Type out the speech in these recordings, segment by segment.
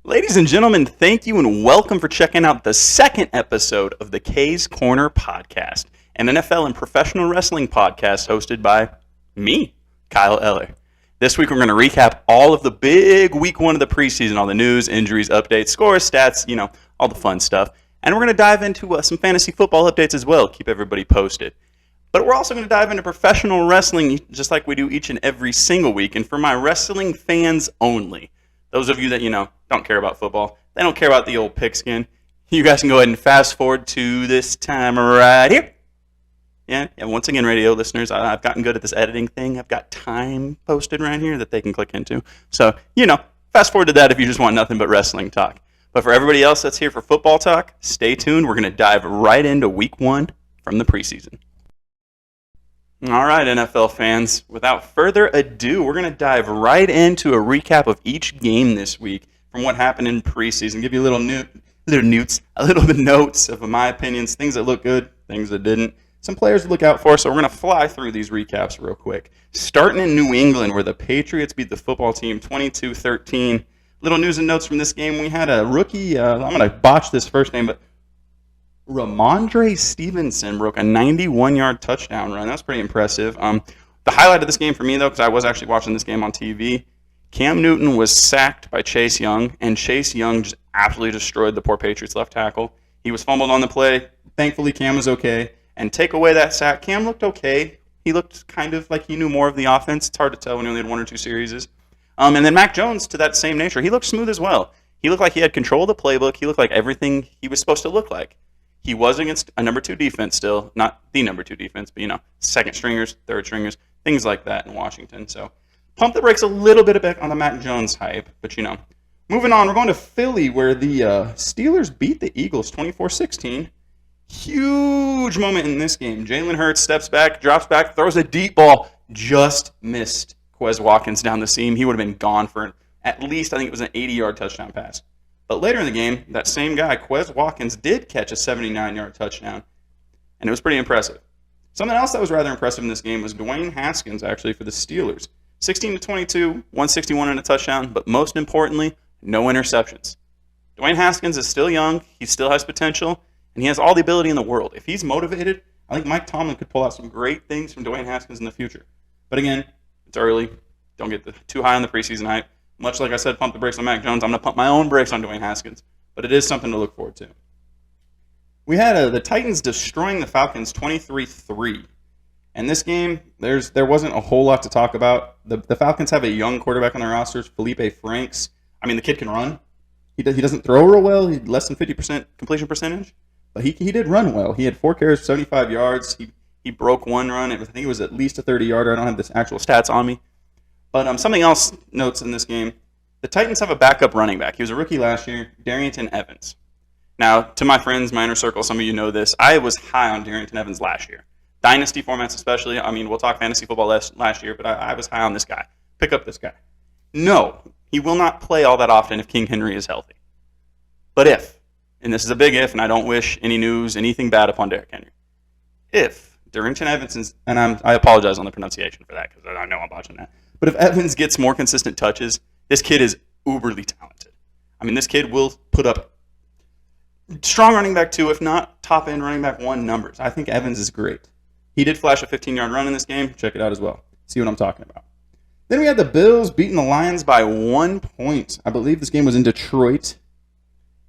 Ladies and gentlemen, thank you and welcome for checking out the second episode of the K's Corner podcast, an NFL and professional wrestling podcast hosted by me, Kyle Eller. This week we're going to recap all of the big week one of the preseason, all the news, injuries, updates, scores, stats, all the fun stuff. And we're going to dive into some fantasy football updates as well, keep everybody posted. But we're also going to dive into professional wrestling just like we do each and every single week. And for my wrestling fans only, those of you that, don't care about football, they don't care about the old pigskin, you guys can go ahead and fast forward to this time right here. Yeah, once again, radio listeners, I've gotten good at this editing thing. I've got time posted right here that they can click into. So, fast forward to that if you just want nothing but wrestling talk. But for everybody else that's here for football talk, stay tuned. We're going to dive right into week one from the preseason. All right, NFL fans, without further ado, we're going to dive right into a recap of each game this week from what happened in preseason. Give you a little bit notes of my opinions, things that look good, things that didn't, some players to look out for. So we're going to fly through these recaps real quick. Starting in New England, where the Patriots beat the football team 22-13. Little news and notes from this game. We had a rookie, I'm going to botch this first name, but Ramondre Stevenson broke a 91-yard touchdown run. That was pretty impressive. The highlight of this game for me, though, because I was actually watching this game on TV, Cam Newton was sacked by Chase Young, and Chase Young just absolutely destroyed the poor Patriots left tackle. He was fumbled on the play. Thankfully, Cam was okay. And take away that sack, Cam looked okay. He looked kind of like he knew more of the offense. It's hard to tell when he only had one or two series. And then Mac Jones, to that same nature, he looked smooth as well. He looked like he had control of the playbook. He looked like everything he was supposed to look like. He was against a number two defense still, not the number two defense, but, second stringers, third stringers, things like that in Washington. So pump the brakes a little bit back on the Mac Jones hype. But, moving on, we're going to Philly where the Steelers beat the Eagles 24-16. Huge moment in this game. Jalen Hurts steps back, drops back, throws a deep ball, just missed Quez Watkins down the seam. He would have been gone for at least, I think it was an 80-yard touchdown pass. But later in the game, that same guy, Quez Watkins, did catch a 79-yard touchdown, and it was pretty impressive. Something else that was rather impressive in this game was Dwayne Haskins, actually, for the Steelers. 16-22, 161 and a touchdown, but most importantly, no interceptions. Dwayne Haskins is still young, he still has potential, and he has all the ability in the world. If he's motivated, I think Mike Tomlin could pull out some great things from Dwayne Haskins in the future. But again, it's early. Don't get too high on the preseason hype. Much like I said, pump the brakes on Mac Jones, I'm going to pump my own brakes on Dwayne Haskins. But it is something to look forward to. We had the Titans destroying the Falcons 23-3. And this game, there wasn't a whole lot to talk about. The Falcons have a young quarterback on their rosters, Felipe Franks. I mean, the kid can run. He doesn't throw real well. He's less than 50% completion percentage. But he did run well. He had 4 carries for 75 yards. He broke one run. I think it was at least a 30-yarder. I don't have the actual stats on me. But something else notes in this game, the Titans have a backup running back. He was a rookie last year, Darrington Evans. Now, to my friends, my inner circle, some of you know this, I was high on Darrington Evans last year. Dynasty formats especially. I mean, we'll talk fantasy football last year, but I was high on this guy. Pick up this guy. No, he will not play all that often if King Henry is healthy. But if, and this is a big if, and I don't wish any news, anything bad upon Derrick Henry. If Darrington Evans is, and I apologize on the pronunciation for that because I know I'm botching that. But if Evans gets more consistent touches, this kid is uberly talented. I mean, this kid will put up strong running back 2, if not top-end running back 1 numbers. I think Evans is great. He did flash a 15-yard run in this game. Check it out as well. See what I'm talking about. Then we had the Bills beating the Lions by 1 point. I believe this game was in Detroit.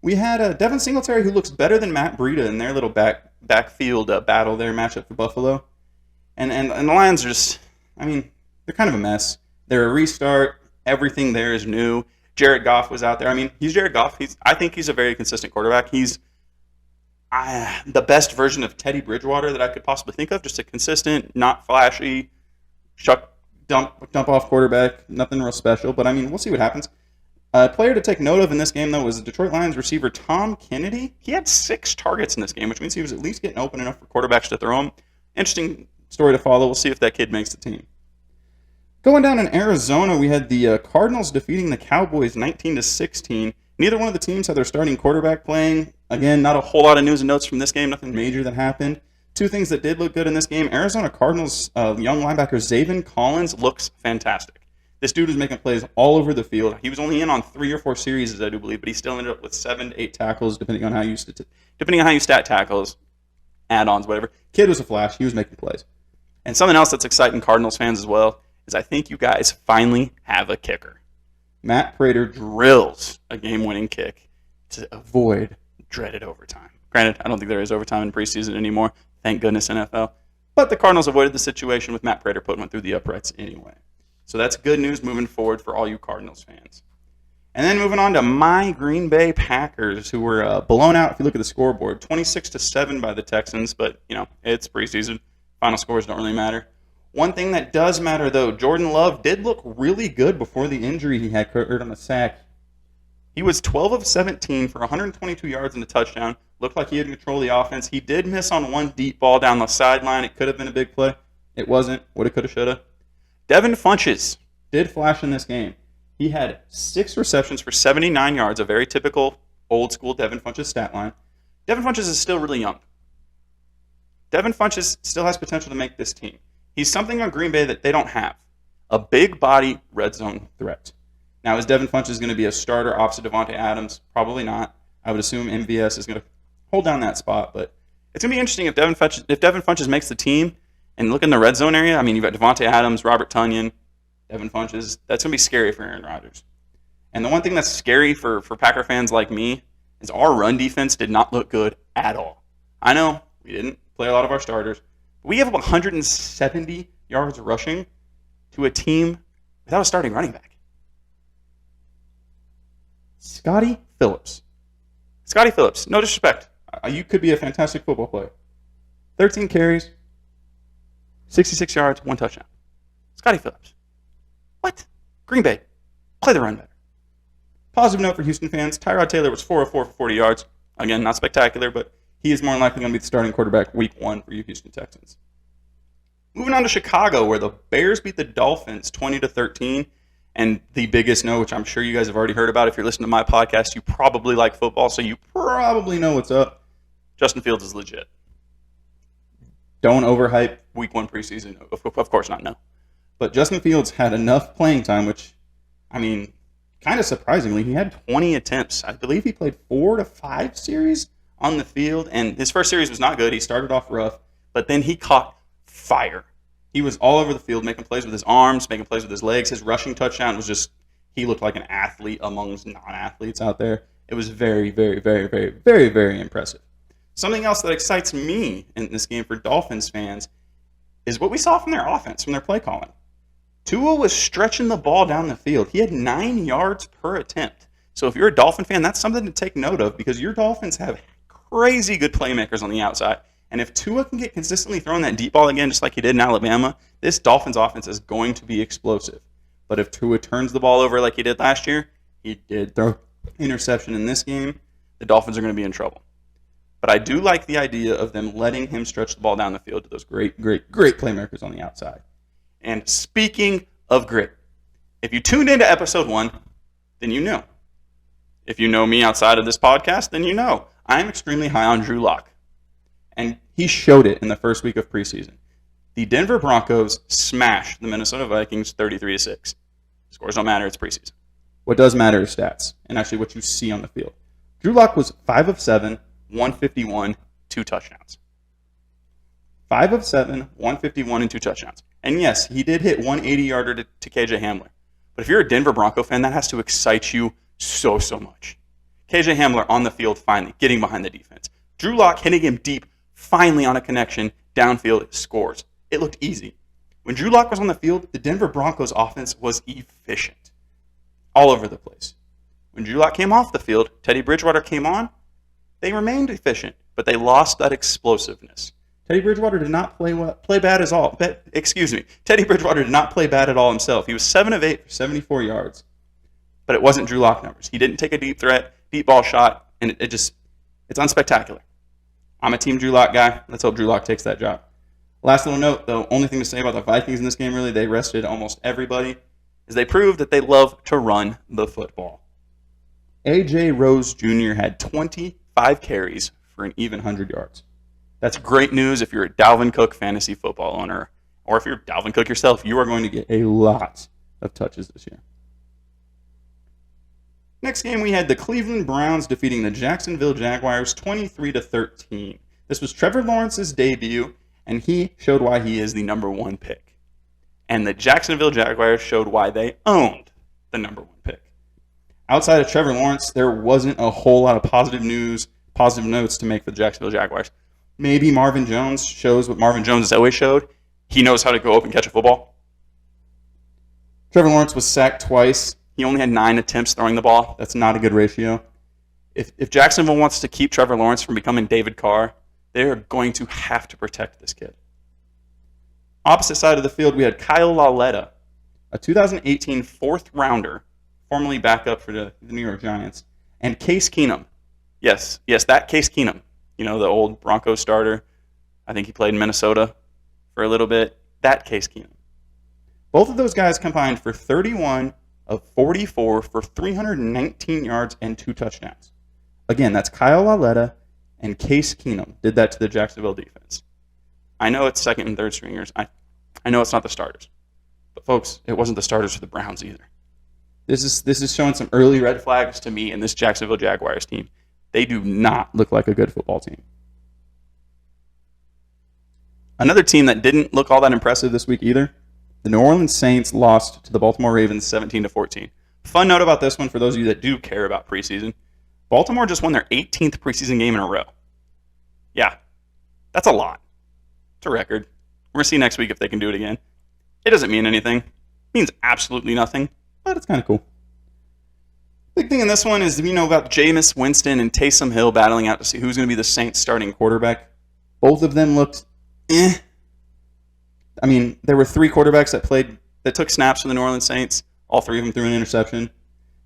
We had Devin Singletary, who looks better than Matt Breida in their little backfield battle there, matchup for Buffalo. And the Lions are just, they're kind of a mess. They're a restart. Everything there is new. Jared Goff was out there. I mean, he's Jared Goff. I think he's a very consistent quarterback. He's the best version of Teddy Bridgewater that I could possibly think of. Just a consistent, not flashy, dump off quarterback. Nothing real special. But, we'll see what happens. A player to take note of in this game, though, was the Detroit Lions receiver Tom Kennedy. He had 6 targets in this game, which means he was at least getting open enough for quarterbacks to throw him. Interesting story to follow. We'll see if that kid makes the team. Going down in Arizona, we had the Cardinals defeating the Cowboys 19-16. Neither one of the teams had their starting quarterback playing. Again, not a whole lot of news and notes from this game. Nothing major that happened. 2 things that did look good in this game. Arizona Cardinals young linebacker Zaven Collins looks fantastic. This dude was making plays all over the field. He was only in on 3 or 4 series, I do believe, but he still ended up with 7 to 8 tackles, depending on how you stat tackles, add-ons, whatever. Kid was a flash. He was making plays. And something else that's exciting Cardinals fans as well is I think you guys finally have a kicker. Matt Prater drills a game-winning kick to avoid dreaded overtime. Granted, I don't think there is overtime in preseason anymore. Thank goodness, NFL. But the Cardinals avoided the situation with Matt Prater putting one through the uprights anyway. So that's good news moving forward for all you Cardinals fans. And then moving on to my Green Bay Packers, who were blown out, if you look at the scoreboard, 26-7 by the Texans. But, it's preseason. Final scores don't really matter. One thing that does matter, though, Jordan Love did look really good before the injury he had occurred on a sack. He was 12 of 17 for 122 yards and a touchdown. Looked like he had control of the offense. He did miss on one deep ball down the sideline. It could have been a big play. It wasn't. Woulda, coulda, shoulda. Devin Funchess did flash in this game. He had 6 receptions for 79 yards, a very typical old-school Devin Funchess stat line. Devin Funchess is still really young. Devin Funchess still has potential to make this team. He's something on Green Bay that they don't have. A big-body red zone threat. Now, is Devin Funchess going to be a starter opposite Devontae Adams? Probably not. I would assume MVS is going to hold down that spot, but it's going to be interesting if Devin Funchess makes the team. And look in the red zone area. I mean, you've got Devontae Adams, Robert Tonyan, Devin Funchess. That's going to be scary for Aaron Rodgers. And the one thing that's scary for Packer fans like me is our run defense did not look good at all. I know we didn't play a lot of our starters. But we have 170 yards rushing to a team without a starting running back. Scotty Phillips, no disrespect. You could be a fantastic football player. 13 carries, 66 yards, 1 touchdown. Scotty Phillips. What? Green Bay, play the run better. Positive note for Houston fans, Tyrod Taylor was 4 of 4 for 40 yards. Again, not spectacular, but he is more than likely going to be the starting quarterback week 1 for you Houston Texans. Moving on to Chicago, where the Bears beat the Dolphins 20-13. And the biggest note, which I'm sure you guys have already heard about if you're listening to my podcast, you probably like football, so you probably know what's up. Justin Fields is legit. Don't overhype week 1 preseason. Of course not, no. But Justin Fields had enough playing time, which, I mean, kind of surprisingly, he had 20 attempts. I believe he played 4 to 5 series on the field, and his first series was not good. He started off rough, but then he caught fire. He was all over the field, making plays with his arms, making plays with his legs. His rushing touchdown was just, he looked like an athlete amongst non-athletes out there. It was very, very, very, very, very, very impressive. Something else that excites me in this game for Dolphins fans is what we saw from their offense, from their play calling. Tua was stretching the ball down the field. He had 9 yards per attempt. So if you're a Dolphin fan, that's something to take note of because your Dolphins have crazy good playmakers on the outside. And if Tua can get consistently throwing that deep ball again, just like he did in Alabama, this Dolphins offense is going to be explosive. But if Tua turns the ball over like he did last year, he did throw interception in this game, the Dolphins are going to be in trouble. But I do like the idea of them letting him stretch the ball down the field to those great, great, great playmakers on the outside. And speaking of grit, if you tuned into episode 1, then you know. If you know me outside of this podcast, then you know. I am extremely high on Drew Lock. And he showed it in the first week of preseason. The Denver Broncos smashed the Minnesota Vikings 33-6. Scores don't matter, it's preseason. What does matter is stats, and actually what you see on the field. Drew Lock was 5 of 7, 151, 2 touchdowns. 5 of 7, 151, and 2 touchdowns. And yes, he did hit 180-yarder to KJ Hamler. But if you're a Denver Bronco fan, that has to excite you so much. KJ Hamler on the field finally, getting behind the defense. Drew Lock hitting him deep, finally on a connection, downfield, scores. It looked easy. When Drew Lock was on the field, the Denver Broncos offense was efficient. All over the place. When Drew Lock came off the field, Teddy Bridgewater came on, they remained efficient, but they lost that explosiveness. Teddy Bridgewater did not play bad at all. Teddy Bridgewater did not play bad at all himself. He was 7 of 8 for 74 yards. But it wasn't Drew Lock numbers. He didn't take a deep ball shot, and it's unspectacular. I'm a Team Drew Lock guy. Let's hope Drew Lock takes that job. Last little note, the only thing to say about the Vikings in this game, really, they rested almost everybody, is they proved that they love to run the football. A.J. Rose Jr. had 25 carries for an even 100 yards. That's great news if you're a Dalvin Cook fantasy football owner, or if you're Dalvin Cook yourself, you are going to get a lot of touches this year. Next game, we had the Cleveland Browns defeating the Jacksonville Jaguars 23-13. This was Trevor Lawrence's debut, and he showed why he is the number one pick. And the Jacksonville Jaguars showed why they owned the number one pick. Outside of Trevor Lawrence, there wasn't a whole lot of positive notes to make for the Jacksonville Jaguars. Maybe Marvin Jones shows what Marvin Jones has always showed. He knows how to go up and catch a football. Trevor Lawrence was sacked twice. He only had 9 attempts throwing the ball. That's not a good ratio. If Jacksonville wants to keep Trevor Lawrence from becoming David Carr, they are going to have to protect this kid. Opposite side of the field, we had Kyle Lauletta, a 2018 fourth rounder, formerly backup for the New York Giants, and Case Keenum. Yes, that Case Keenum. You know, the old Broncos starter. I think he played in Minnesota for a little bit. That Case Keenum. Both of those guys combined for 31 of 44 for 319 yards and 2 touchdowns. Again, that's Kyle Lauletta and Case Keenum did that to the Jacksonville defense. I know it's second and third stringers. I know it's not the starters. But folks, it wasn't the starters for the Browns either. This is showing some early red flags to me in this Jacksonville Jaguars team. They do not look like a good football team. Another team that didn't look all that impressive this week either, the New Orleans Saints lost to the Baltimore Ravens 17-14. Fun note about this one for those of you that do care about preseason. Baltimore just won their 18th preseason game in a row. Yeah, that's a lot. It's a record. We're going to see next week if they can do it again. It doesn't mean anything. It means absolutely nothing, but it's kind of cool. Big thing in this one is, about Jameis Winston and Taysom Hill battling out to see who's going to be the Saints starting quarterback. Both of them looked I mean, there were 3 quarterbacks that took snaps for the New Orleans Saints. All 3 of them threw an interception.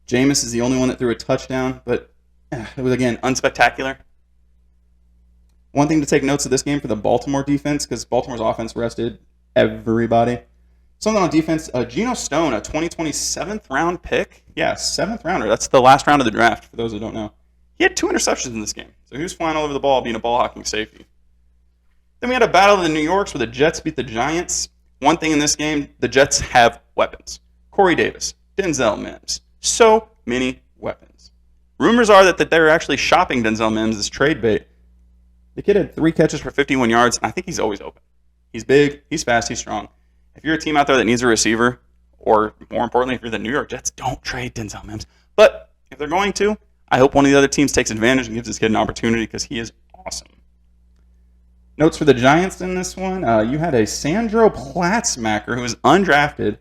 Jameis is the only one that threw a touchdown, but it was, again, unspectacular. One thing to take notes of this game for the Baltimore defense, because Baltimore's offense rested everybody. Something on defense, Geno Stone, a 2020 7th round pick. Yeah, 7th rounder. That's the last round of the draft, for those who don't know. He had 2 interceptions in this game. So he was flying all over the ball, being a ball hawking safety. Then we had a battle of the New Yorks where the Jets beat the Giants. One thing in this game, the Jets have weapons. Corey Davis, Denzel Mims. So many weapons. Rumors are that they're actually shopping Denzel Mims as trade bait. The kid had 3 catches for 51 yards, and I think he's always open. He's big, he's fast, he's strong. If you're a team out there that needs a receiver, or more importantly, if you're the New York Jets, don't trade Denzel Mims. But if they're going to, I hope one of the other teams takes advantage and gives this kid an opportunity because he is awesome. Notes for the Giants in this one. You had a Sandro Platzmacher who was undrafted.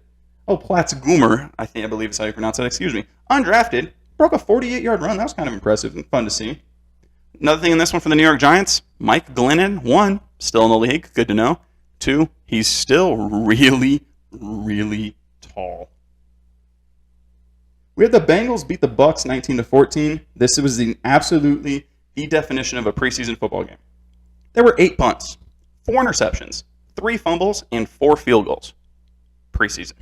Oh, Platzgoomer, I believe is how you pronounce it. Excuse me. Undrafted. Broke a 48-yard run. That was kind of impressive and fun to see. Another thing in this one for the New York Giants, Mike Glennon, 1, still in the league. Good to know. 2, he's still really, really tall. We had the Bengals beat the Bucs 19-14. This was absolutely the definition of a preseason football game. There were 8 punts, 4 interceptions, 3 fumbles, and 4 field goals. Preseason.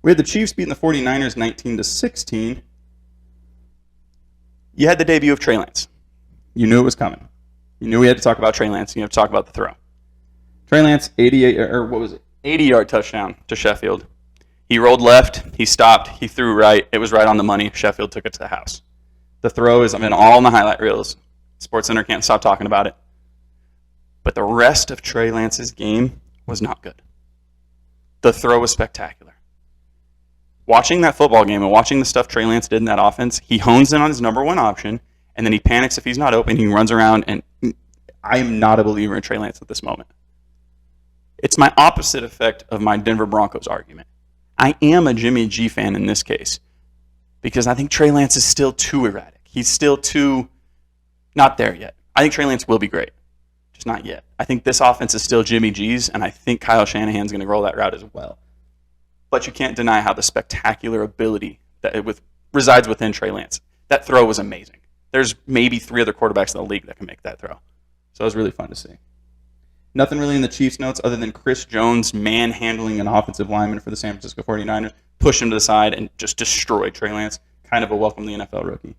We had the Chiefs beating the 49ers 19-16. You had the debut of Trey Lance. You knew it was coming. You knew we had to talk about Trey Lance. You have to talk about the throw. Trey Lance, 80-yard touchdown to Sheffield. He rolled left. He stopped. He threw right. It was right on the money. Sheffield took it to the house. The throw is all in the highlight reels. SportsCenter can't stop talking about it. But the rest of Trey Lance's game was not good. The throw was spectacular. Watching that football game and watching the stuff Trey Lance did in that offense, he hones in on his number 1 option, and then he panics if he's not open. He runs around, and I am not a believer in Trey Lance at this moment. It's my opposite effect of my Denver Broncos argument. I am a Jimmy G fan in this case because I think Trey Lance is still too erratic. He's still too not there yet. I think Trey Lance will be great, just not yet. I think this offense is still Jimmy G's, and I think Kyle Shanahan's going to roll that route as well. But you can't deny how the spectacular ability that resides within Trey Lance. That throw was amazing. There's maybe 3 other quarterbacks in the league that can make that throw. So it was really fun to see. Nothing really in the Chiefs' notes other than Chris Jones manhandling an offensive lineman for the San Francisco 49ers, push him to the side, and just destroy Trey Lance. Kind of a welcome to the NFL rookie.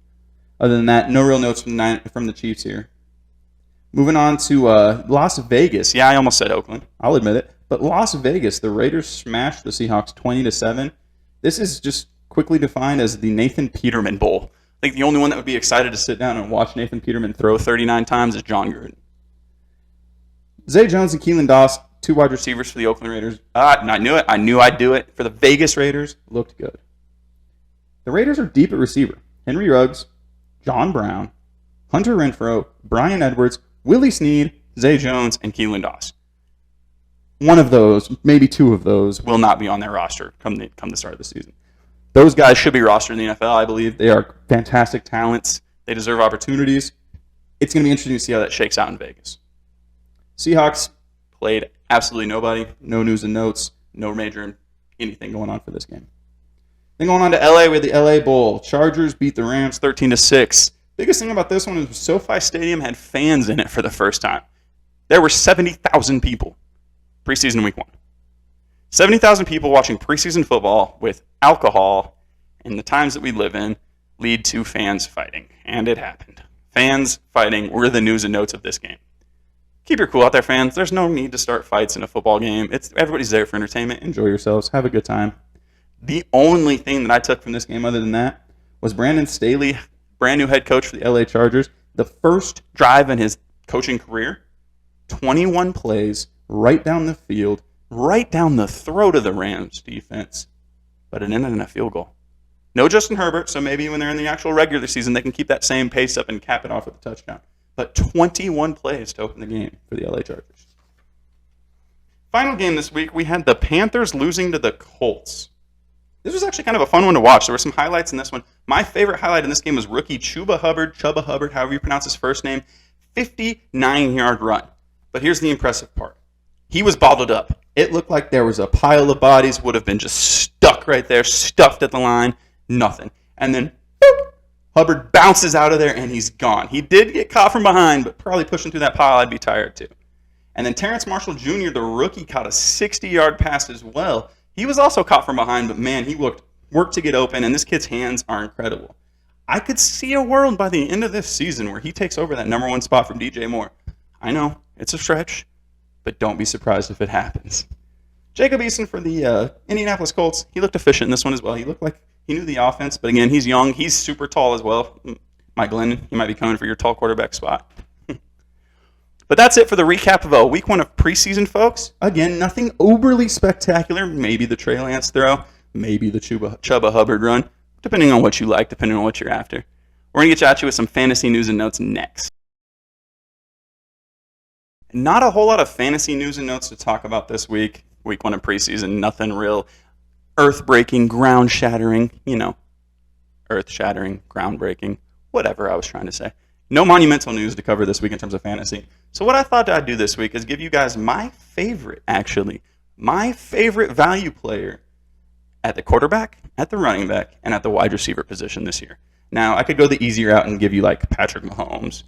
Other than that, no real notes from the Chiefs here. Moving on to Las Vegas. Yeah, I almost said Oakland. I'll admit it. But Las Vegas, the Raiders smashed the Seahawks 20-7. This is just quickly defined as the Nathan Peterman Bowl. I think the only one that would be excited to sit down and watch Nathan Peterman throw 39 times is John Gruden. Zay Jones and Keelan Doss, 2 wide receivers for the Oakland Raiders. I knew it. I knew I'd do it. For the Vegas Raiders, looked good. The Raiders are deep at receiver. Henry Ruggs, John Brown, Hunter Renfrow, Brian Edwards, Willie Snead, Zay Jones, and Keelan Doss. One of those, maybe 2 of those, will not be on their roster come the start of the season. Those Guys should be rostered in the NFL, I believe. They are fantastic talents. They deserve opportunities. It's going to be interesting to see how that shakes out in Vegas. Seahawks played absolutely nobody. No news and notes. No major anything going on for this game. Then going on to LA with the LA Bowl. Chargers beat the Rams 13-6. Biggest thing about this one is SoFi Stadium had fans in it for the first time. There were 70,000 people preseason week 1. 70,000 people watching preseason football with alcohol in the times that we live in lead to fans fighting. And it happened. Fans fighting were the news and notes of this game. Keep your cool out there, fans. There's no need to start fights in a football game. Everybody's there for entertainment. Enjoy yourselves. Have a good time. The only thing that I took from this game other than that was Brandon Staley, brand new head coach for the LA Chargers. The first drive in his coaching career, 21 plays, right down the field, right down the throat of the Rams defense, but it ended in a field goal. No Justin Herbert, so maybe when they're in the actual regular season, they can keep that same pace up and cap it off with a touchdown. But 21 plays to open the game for the LA Chargers. Final game this week, we had the Panthers losing to the Colts. This was actually kind of a fun one to watch. There were some highlights in this one. My favorite highlight in this game was rookie Chuba Hubbard, however you pronounce his first name, 59-yard run. But here's the impressive part. He was bottled up. It looked like there was a pile of bodies, would have been just stuck right there, stuffed at the line, nothing. And then, boop, Hubbard bounces out of there, and he's gone. He did get caught from behind, but probably pushing through that pile, I'd be tired too. And then Terrence Marshall Jr., the rookie, caught a 60-yard pass as well. He was also caught from behind, but man, he worked to get open, and this kid's hands are incredible. I could see a world by the end of this season where he takes over that number 1 spot from DJ Moore. I know, it's a stretch, but don't be surprised if it happens. Jacob Eason for the Indianapolis Colts, he looked efficient in this one as well. He looked like he knew the offense, but again, he's young. He's super tall as well. Mike Glennon, you might be coming for your tall quarterback spot. But that's it for the recap of week 1 of preseason, folks. Again, nothing overly spectacular. Maybe the Trey Lance throw, maybe the Chuba Hubbard run, depending on what you like, depending on what you're after. We're going to get at you with some fantasy news and notes next. Not a whole lot of fantasy news and notes to talk about this week. Week 1 of preseason, nothing real earth-breaking, ground-shattering, earth-shattering, ground-breaking, whatever I was trying to say. No monumental news to cover this week in terms of fantasy. So what I thought I'd do this week is give you guys my favorite value player at the quarterback, at the running back, and at the wide receiver position this year. Now, I could go the easy route and give you like Patrick Mahomes,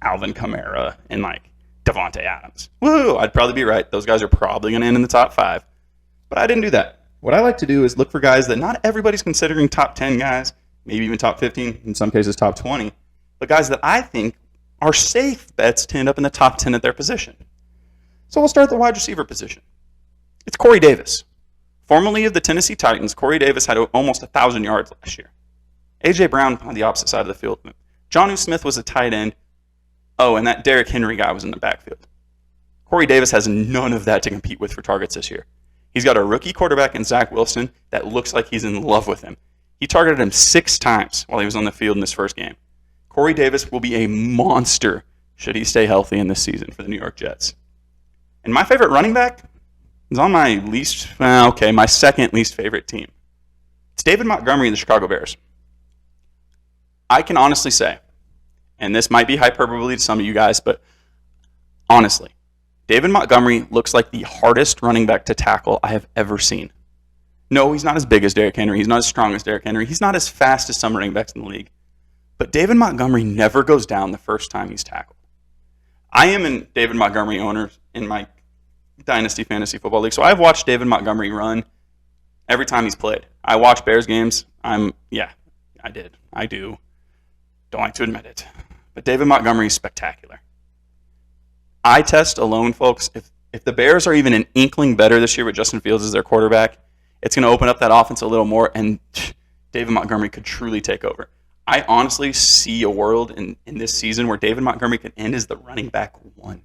Alvin Kamara, and like Devontae Adams. Woo! I'd probably be right. Those guys are probably going to end in the top 5. But I didn't do that. What I like to do is look for guys that not everybody's considering top 10 guys, maybe even top 15, in some cases top 20, but guys that I think are safe bets to end up in the top 10 at their position. So we'll start at the wide receiver position. It's Corey Davis. Formerly of the Tennessee Titans, Corey Davis had almost 1,000 yards last year. A.J. Brown on the opposite side of the field. Jonnu Smith was a tight end. Oh, and that Derrick Henry guy was in the backfield. Corey Davis has none of that to compete with for targets this year. He's got a rookie quarterback in Zach Wilson that looks like he's in love with him. He targeted him 6 times while he was on the field in this first game. Corey Davis will be a monster should he stay healthy in this season for the New York Jets. And my favorite running back is on my my second least favorite team. It's David Montgomery of the Chicago Bears. I can honestly say, and this might be hyperbole to some of you guys, but honestly, David Montgomery looks like the hardest running back to tackle I have ever seen. No, he's not as big as Derrick Henry. He's not as strong as Derrick Henry. He's not as fast as some running backs in the league. But David Montgomery never goes down the first time he's tackled. I am a David Montgomery owner in my Dynasty Fantasy Football League, so I've watched David Montgomery run every time he's played. I watch Bears games. I do. Don't like to admit it. But David Montgomery is spectacular. Eye test alone, folks, if If the Bears are even an inkling better this year with Justin Fields as their quarterback, it's going to open up that offense a little more, and David Montgomery could truly take over. I honestly see a world in this season where David Montgomery could end as the running back 1.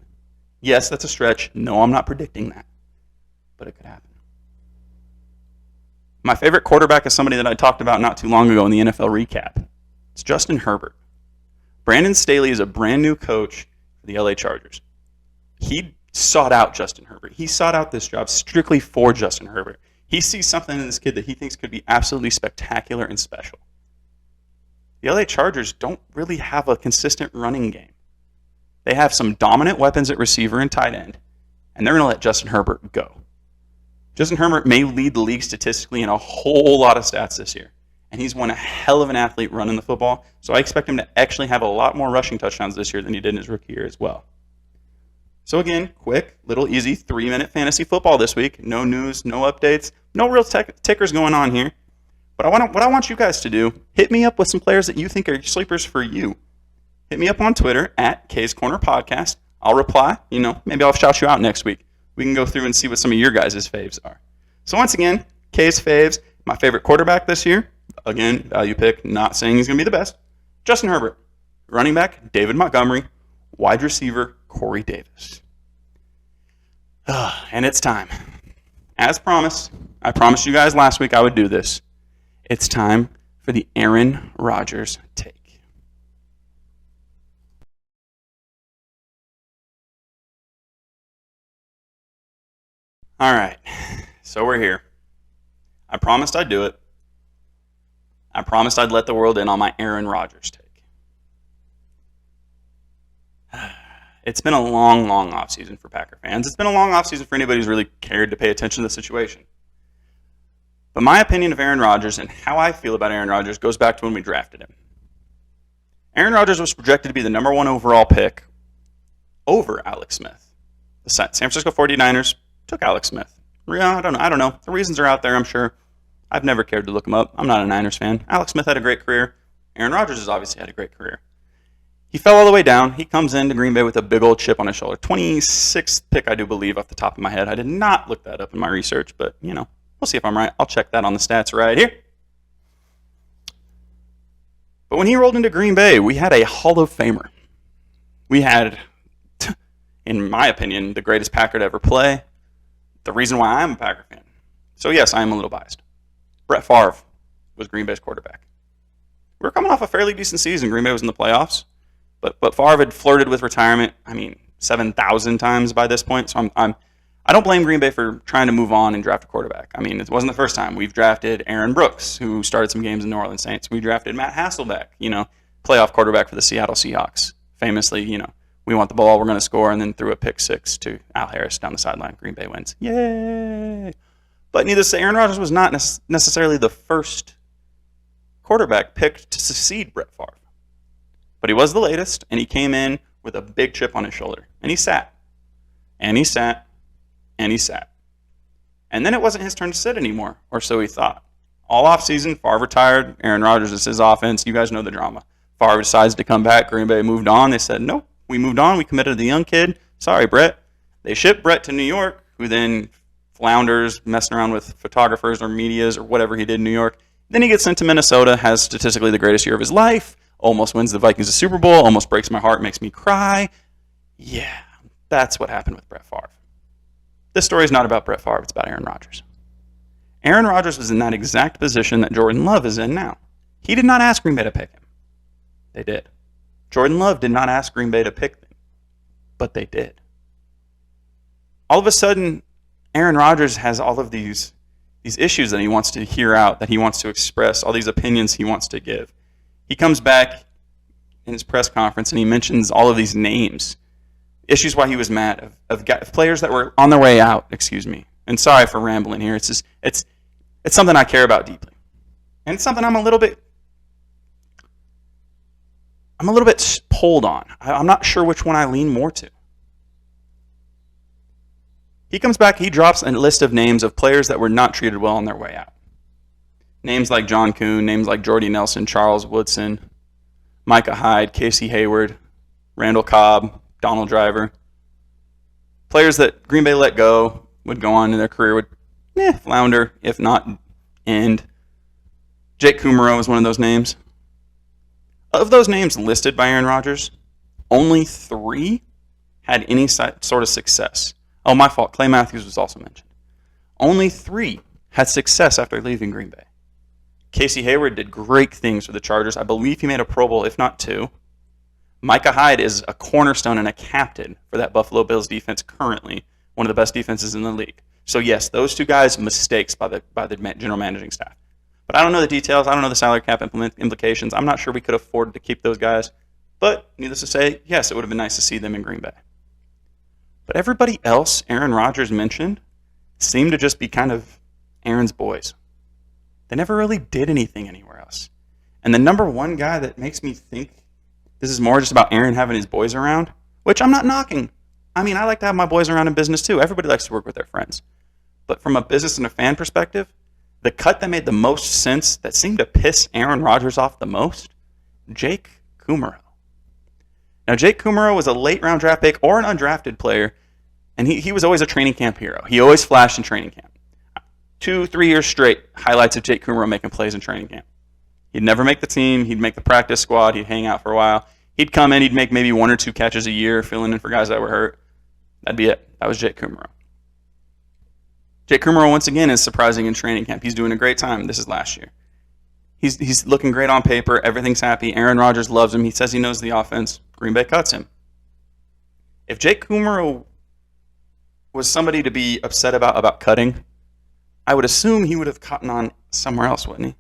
Yes, that's a stretch. No, I'm not predicting that, but it could happen. My favorite quarterback is somebody that I talked about not too long ago in the NFL recap. It's Justin Herbert. Brandon Staley is a brand new coach for the LA Chargers. He sought out Justin Herbert. He sought out this job strictly for Justin Herbert. He sees something in this kid that he thinks could be absolutely spectacular and special. The LA Chargers don't really have a consistent running game. They have some dominant weapons at receiver and tight end, and they're going to let Justin Herbert go. Justin Herbert may lead the league statistically in a whole lot of stats this year, and he's one hell of an athlete running the football, so I expect him to actually have a lot more rushing touchdowns this year than he did in his rookie year as well. So again, quick, little easy 3-minute fantasy football this week. No news, no updates, no real tickers going on here. But what I want you guys to do, hit me up with some players that you think are sleepers for you. Hit me up on Twitter at K's Corner Podcast. I'll reply. Maybe I'll shout you out next week. We can go through and see what some of your guys' faves are. So once again, K's faves, my favorite quarterback this year. Again, value pick, not saying he's going to be the best. Justin Herbert. Running back, David Montgomery. Wide receiver, Corey Davis. And it's time. As promised, I promised you guys last week I would do this. It's time for the Aaron Rodgers take. All right, so we're here. I promised I'd do it. I promised I'd let the world in on my Aaron Rodgers take. It's been a long, long offseason for Packer fans. It's been a long offseason for anybody who's really cared to pay attention to the situation. But my opinion of Aaron Rodgers and how I feel about Aaron Rodgers goes back to when we drafted him. Aaron Rodgers was projected to be the number 1 overall pick over Alex Smith. The San Francisco 49ers took Alex Smith. I don't know. The reasons are out there, I'm sure. I've never cared to look him up. I'm not a Niners fan. Alex Smith had a great career. Aaron Rodgers has obviously had a great career. He fell all the way down. He comes into Green Bay with a big old chip on his shoulder. 26th pick, I do believe, off the top of my head. I did not look that up in my research, but, we'll see if I'm right. I'll check that on the stats right here. But when he rolled into Green Bay, we had a Hall of Famer. We had, in my opinion, the greatest Packer to ever play. The reason why I'm a Packer fan. So, yes, I am a little biased. Brett Favre was Green Bay's quarterback. We were coming off a fairly decent season. Green Bay was in the playoffs. But Favre had flirted with retirement, 7,000 times by this point. So I don't blame Green Bay for trying to move on and draft a quarterback. It wasn't the first time. We've drafted Aaron Brooks, who started some games in New Orleans Saints. We drafted Matt Hasselbeck, playoff quarterback for the Seattle Seahawks. Famously, we want the ball, we're going to score, and then threw a pick 6 to Al Harris down the sideline. Green Bay wins. Yay! But needless to say, Aaron Rodgers was not necessarily the first quarterback picked to succeed Brett Favre. But he was the latest, and he came in with a big chip on his shoulder. And he sat. And he sat. And he sat. And then it wasn't his turn to sit anymore, or so he thought. All offseason, Favre retired. Aaron Rodgers is his offense. You guys know the drama. Favre decides to come back. Green Bay moved on. They said, nope, we moved on. We committed to the young kid. Sorry, Brett. They shipped Brett to New York, who then flounders, messing around with photographers or medias or whatever he did in New York. Then he gets sent to Minnesota, has statistically the greatest year of his life, almost wins the Vikings a Super Bowl, almost breaks my heart, makes me cry. Yeah, that's what happened with Brett Favre. This story is not about Brett Favre, it's about Aaron Rodgers. Aaron Rodgers was in that exact position that Jordan Love is in now. He did not ask Green Bay to pick him. They did. Jordan Love did not ask Green Bay to pick them, but they did. All of a sudden, Aaron Rodgers has all of these issues that he wants to hear out, that he wants to express, all these opinions he wants to give. He comes back in his press conference and he mentions all of these names, issues why he was mad of players that were on their way out. And sorry for rambling here. It's something I care about deeply, and it's something I'm a little bit pulled on. I'm not sure which one I lean more to. He comes back. He drops a list of names of players that were not treated well on their way out. Names like John Kuhn, names like Jordy Nelson, Charles Woodson, Micah Hyde, Casey Hayward, Randall Cobb, Donald Driver. Players that Green Bay let go would go on in their career would flounder, if not end. Jake Kummerow is one of those names. Of those names listed by Aaron Rodgers, only 3 had any sort of success. Oh, my fault. Clay Matthews was also mentioned. Only 3 had success after leaving Green Bay. Casey Hayward did great things for the Chargers. I believe he made a Pro Bowl, if not 2. Micah Hyde is a cornerstone and a captain for that Buffalo Bills defense currently, one of the best defenses in the league. So yes, those 2 guys, mistakes by the general managing staff. But I don't know the details. I don't know the salary cap implications. I'm not sure we could afford to keep those guys. But needless to say, yes, it would have been nice to see them in Green Bay. But everybody else Aaron Rodgers mentioned seemed to just be kind of Aaron's boys. They never really did anything anywhere else. And the number one guy that makes me think this is more just about Aaron having his boys around, which I'm not knocking. I mean, I like to have my boys around in business too. Everybody likes to work with their friends. But from a business and a fan perspective, the cut that made the most sense, that seemed to piss Aaron Rodgers off the most, Jake Kummerow. Now, Jake Kummerow was a late-round draft pick or an undrafted player, and he was always a training camp hero. He always flashed in training camp. 2-3 years straight, highlights of Jake Kummerow making plays in training camp. He'd never make the team. He'd make the practice squad. He'd hang out for a while. He'd come in. He'd make maybe 1 or 2 catches a year, filling in for guys that were hurt. That'd be it. That was Jake Kummerow. Jake Kummerow, once again, is surprising in training camp. He's doing a great time. This is last year. He's looking great on paper. Everything's happy. Aaron Rodgers loves him. He says he knows the offense. Green Bay cuts him. If Jake Kummerow was somebody to be upset about cutting, I would assume he would have cottoned on somewhere else, wouldn't he?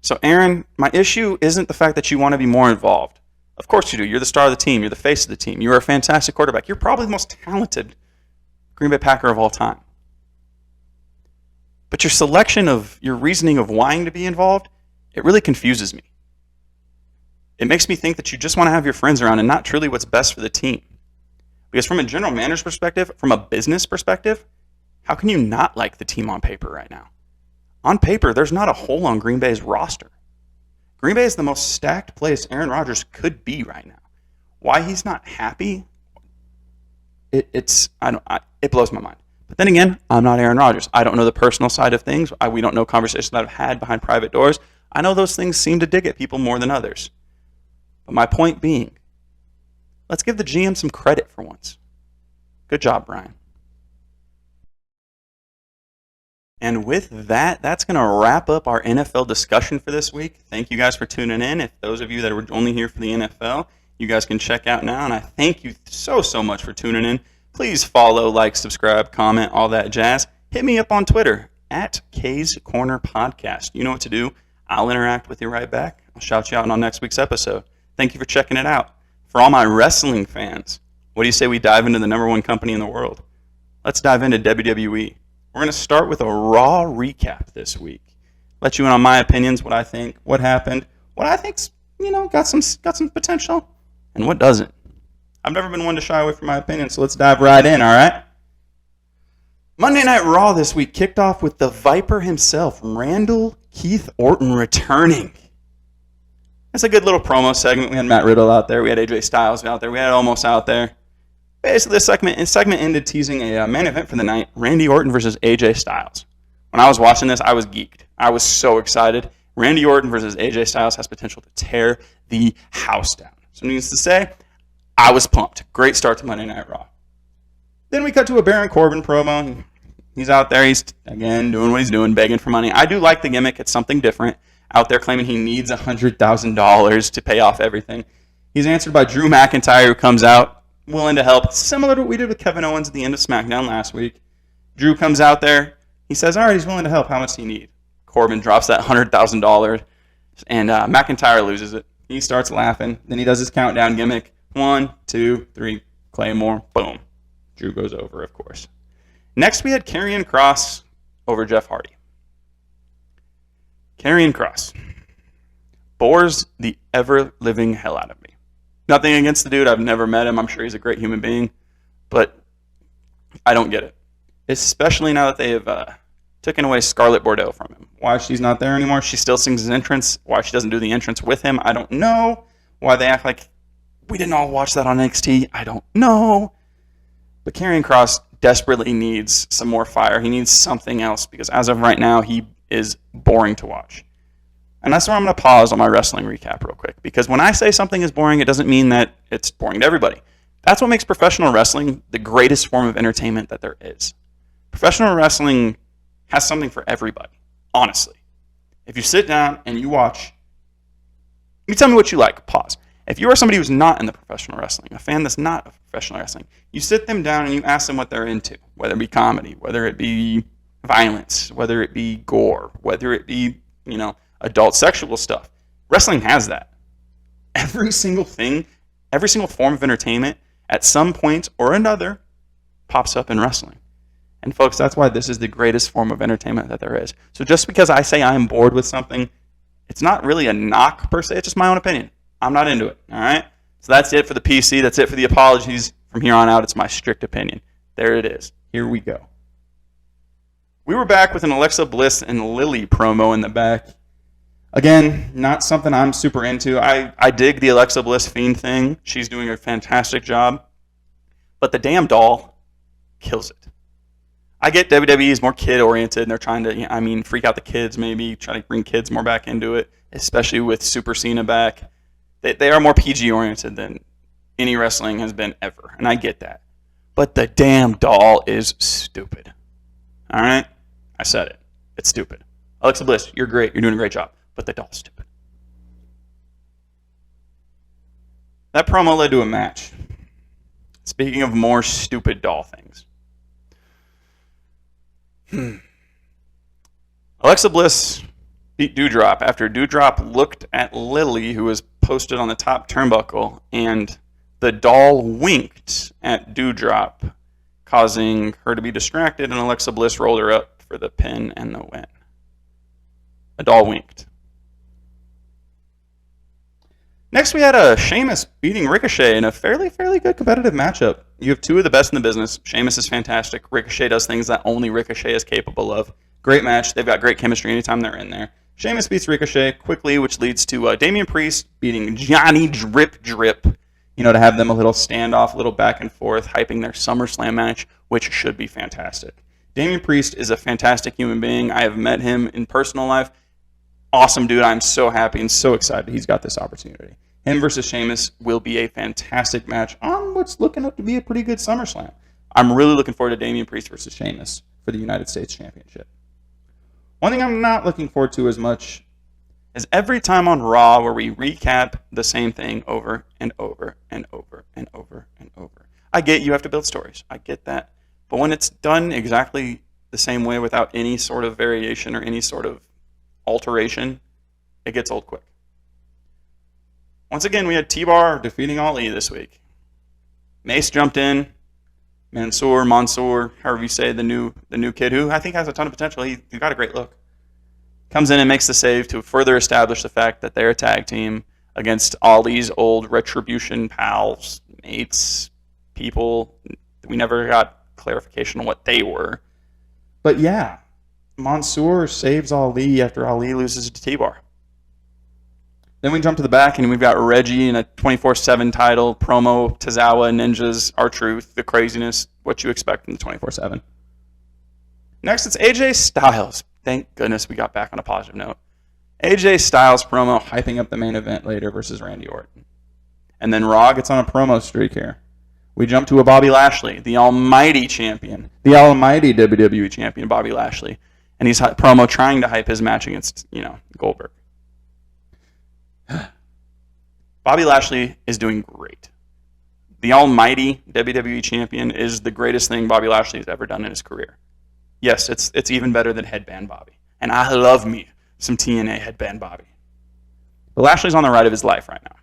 So, Aaron, my issue isn't the fact that you want to be more involved. Of course you do. You're the star of the team. You're the face of the team. You're a fantastic quarterback. You're probably the most talented Green Bay Packer of all time. But your selection of, your reasoning of wanting to be involved, it really confuses me. It makes me think that you just want to have your friends around and not truly what's best for the team. Because from a general manager's perspective, from a business perspective, how can you not like the team on paper right now? On paper, there's not a hole on Green Bay's roster. Green Bay is the most stacked place Aaron Rodgers could be right now. Why he's not happy, it blows my mind. But then again, I'm not Aaron Rodgers. I don't know the personal side of things. We don't know conversations that I've had behind private doors. I know those things seem to dig at people more than others. But my point being, let's give the GM some credit for once. Good job, Brian. And with that, that's going to wrap up our NFL discussion for this week. Thank you guys for tuning in. If those of you that were only here for the NFL, you guys can check out now. And I thank you so much for tuning in. Please follow, like, subscribe, comment, all that jazz. Hit me up on Twitter at K's Corner Podcast. You know what to do. I'll interact with you right back. I'll shout you out on next week's episode. Thank you for checking it out. For all my wrestling fans, what do you say we dive into the number one company in the world? Let's dive into WWE. We're going to start with a Raw recap this week. Let you in on my opinions, what I think, what happened, what I think's, got some potential, and what doesn't. I've never been one to shy away from my opinion, so let's dive right in, all right? Monday Night Raw this week kicked off with the Viper himself, Randall Keith Orton, returning. That's a good little promo segment. We had Matt Riddle out there. We had AJ Styles out there. We had Omos out there. Basically, this segment ended teasing a main event for the night, Randy Orton versus AJ Styles. When I was watching this, I was geeked. I was so excited. Randy Orton versus AJ Styles has potential to tear the house down. So needless to say, I was pumped. Great start to Monday Night Raw. Then we cut to a Baron Corbin promo. He's out there. He's, again, doing what he's doing, begging for money. I do like the gimmick. It's something different. Out there claiming he needs $100,000 to pay off everything. He's answered by Drew McIntyre, who comes out willing to help, similar to what we did with Kevin Owens at the end of SmackDown last week. Drew comes out there. He says, all right, he's willing to help. How much do you need? Corbin drops that $100,000, and McIntyre loses it. He starts laughing. Then he does his countdown gimmick. 1, 2, 3, Claymore. Boom. Drew goes over, of course. Next, we had Karrion Kross over Jeff Hardy. Karrion Kross bores the ever-living hell out of me. Nothing against the dude. I've never met him. I'm sure he's a great human being. But I don't get it. Especially now that they have taken away Scarlett Bordeaux from him. Why she's not there anymore. She still sings his entrance. Why she doesn't do the entrance with him, I don't know. Why they act like we didn't all watch that on NXT, I don't know. But Karrion Kross desperately needs some more fire. He needs something else because as of right now, he is boring to watch. And that's where I'm going to pause on my wrestling recap real quick. Because when I say something is boring, it doesn't mean that it's boring to everybody. That's what makes professional wrestling the greatest form of entertainment that there is. Professional wrestling has something for everybody, honestly. If you sit down and you watch, you tell me what you like, pause. If you are somebody who's not in the professional wrestling, a fan that's not of professional wrestling, you sit them down and you ask them what they're into, whether it be comedy, whether it be violence, whether it be gore, whether it be, adult sexual stuff. Wrestling has that. Every single thing, every single form of entertainment, at some point or another, pops up in wrestling. And folks, that's why this is the greatest form of entertainment that there is. So just because I say I'm bored with something, it's not really a knock per se, it's just my own opinion. I'm not into it, all right? So that's it for the PC, that's it for the apologies. From here on out, it's my strict opinion. There it is. Here we go. We were back with an Alexa Bliss and Lily promo in the back. Again, not something I'm super into. I dig the Alexa Bliss Fiend thing. She's doing a fantastic job. But the damn doll kills it. I get WWE is more kid-oriented, and they're trying to, freak out the kids maybe, try to bring kids more back into it, especially with Super Cena back. They are more PG-oriented than any wrestling has been ever, and I get that. But the damn doll is stupid. All right? I said it. It's stupid. Alexa Bliss, you're great. You're doing a great job. But the doll's stupid. That promo led to a match. Speaking of more stupid doll things. Alexa Bliss beat Doudrop after Doudrop looked at Lily, who was posted on the top turnbuckle, and the doll winked at Doudrop, causing her to be distracted, and Alexa Bliss rolled her up for the pin and the win. A doll winked. Next, we had a Sheamus beating Ricochet in a fairly good competitive matchup. You have two of the best in the business. Sheamus is fantastic. Ricochet does things that only Ricochet is capable of. Great match. They've got great chemistry anytime they're in there. Sheamus beats Ricochet quickly, which leads to Damian Priest beating Johnny Drip, to have them a little standoff, a little back and forth, hyping their SummerSlam match, which should be fantastic. Damian Priest is a fantastic human being. I have met him in personal life. Awesome dude. I'm so happy and so excited he's got this opportunity. Him versus Sheamus will be a fantastic match on what's looking up to be a pretty good SummerSlam. I'm really looking forward to Damian Priest versus Sheamus for the United States Championship. One thing I'm not looking forward to as much is every time on Raw where we recap the same thing over and over and over and over and over. I get you have to build stories. I get that. But when it's done exactly the same way without any sort of variation or any sort of alteration, it gets old quick. Once again, we had T-Bar defeating Ali this week. Mace jumped in. Mansoor, however you say, the new kid, who I think has a ton of potential. He's got a great look. Comes in and makes the save to further establish the fact that they're a tag team against Ali's old Retribution pals, mates, people. We never got clarification on what they were. But yeah, Mansoor saves Ali after Ali loses to T-Bar. Then we jump to the back, and we've got Reggie in a 24/7 title, promo, Tozawa, Ninjas, R-Truth, the craziness, what you expect in the 24/7. Next, it's AJ Styles. Thank goodness we got back on a positive note. AJ Styles promo hyping up the main event later versus Randy Orton. And then Raw gets on a promo streak here. We jump to a Bobby Lashley, the almighty champion, the almighty WWE champion, Bobby Lashley. And he's promo trying to hype his match against, Goldberg. Bobby Lashley is doing great. The almighty WWE champion is the greatest thing Bobby Lashley has ever done in his career. Yes, it's even better than Headband Bobby. And I love me some TNA Headband Bobby. But Lashley's on the ride of his life right now.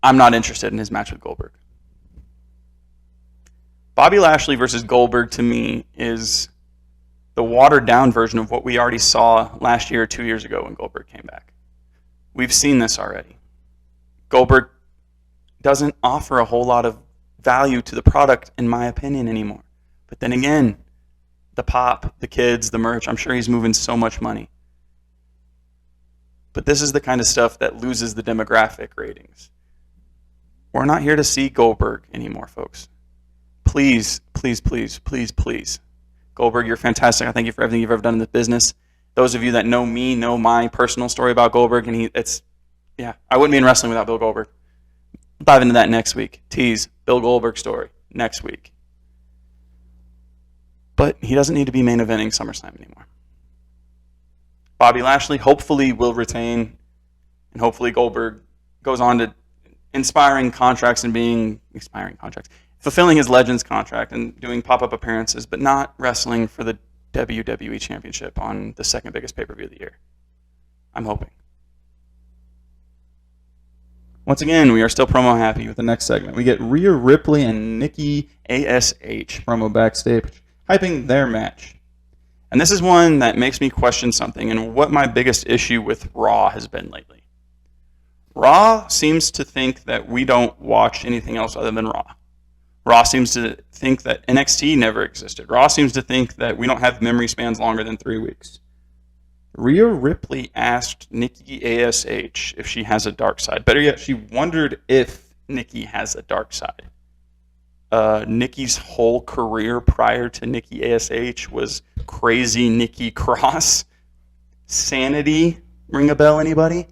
I'm not interested in his match with Goldberg. Bobby Lashley versus Goldberg, to me, is the watered-down version of what we already saw last year or 2 years ago when Goldberg came back. We've seen this already. Goldberg doesn't offer a whole lot of value to the product, in my opinion, anymore. But then again, the pop, the kids, the merch, I'm sure he's moving so much money. But this is the kind of stuff that loses the demographic ratings. We're not here to see Goldberg anymore, folks. please, please, please, please, please. Goldberg, you're fantastic. I thank you for everything you've ever done in the business. Those of you that know me know my personal story about Goldberg, and I wouldn't be in wrestling without Bill Goldberg. We'll dive into that next week. Tease, Bill Goldberg story, next week. But he doesn't need to be main eventing SummerSlam anymore. Bobby Lashley hopefully will retain, and hopefully Goldberg goes on to fulfilling his Legends contract and doing pop-up appearances, but not wrestling for the WWE Championship on the second biggest pay-per-view of the year. I'm hoping. Once again, we are still promo happy with the next segment. We get Rhea Ripley and Nikki ASH promo backstage, hyping their match. And this is one that makes me question something and what my biggest issue with Raw has been lately. Raw seems to think that we don't watch anything else other than Raw. Raw seems to think that NXT never existed. Raw seems to think that we don't have memory spans longer than 3 weeks. Rhea Ripley asked Nikki ASH if she has a dark side. Better yet, she wondered if Nikki has a dark side. Nikki's whole career prior to Nikki ASH was crazy Nikki Cross. Sanity, ring a bell, anybody?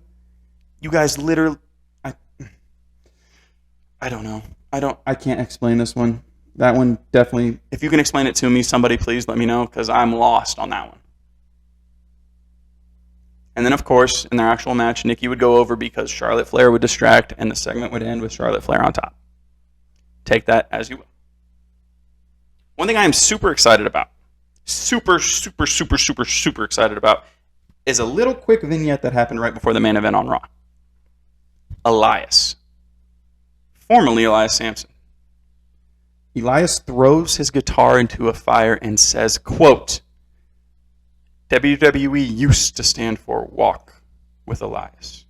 You guys literally... I don't know. I can't explain this one. That one definitely... If you can explain it to me, somebody please let me know, because I'm lost on that one. And then, of course, in their actual match, Nikki would go over because Charlotte Flair would distract, and the segment would end with Charlotte Flair on top. Take that as you will. One thing I am super excited about, super excited about, is a little quick vignette that happened right before the main event on Raw. Elias. Formerly Elias Sampson. Elias throws his guitar into a fire and says, quote, WWE used to stand for Walk with Elias.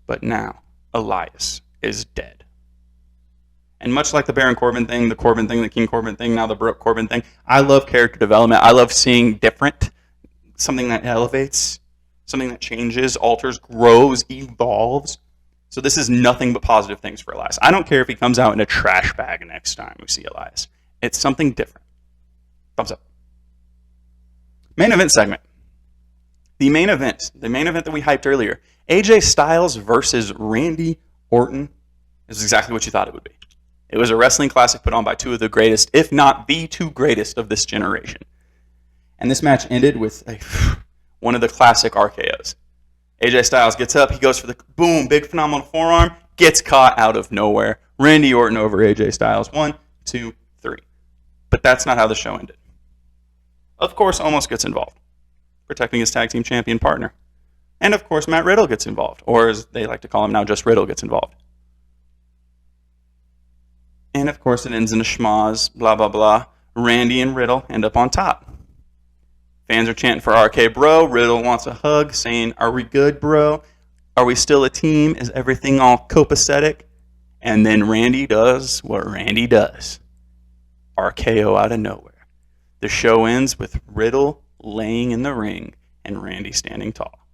But now, Elias is dead. And much like the Baron Corbin thing, the Corbin thing, the King Corbin thing, now the Brooke Corbin thing, I love character development. I love seeing different, something that elevates, something that changes, alters, grows, evolves. So this is nothing but positive things for Elias. I don't care if he comes out in a trash bag next time we see Elias. It's something different. Thumbs up. Main event segment. The main event that we hyped earlier, AJ Styles versus Randy Orton, is exactly what you thought it would be. It was a wrestling classic put on by two of the greatest, if not the two greatest of this generation. And this match ended with one of the classic RKOs. AJ Styles gets up, he goes for the boom, big phenomenal forearm, gets caught out of nowhere. Randy Orton over AJ Styles. 1, 2, 3. But that's not how the show ended. Of course, Omos gets involved, protecting his tag team champion partner. And of course, Matt Riddle gets involved, or as they like to call him now, just Riddle gets involved. And of course, it ends in a schmoz, blah, blah, blah. Randy and Riddle end up on top. Fans are chanting for RK Bro. Riddle wants a hug, saying, "Are we good, bro? Are we still a team? Is everything all copacetic?" And then Randy does what Randy does. RKO out of nowhere. The show ends with Riddle laying in the ring and Randy standing tall.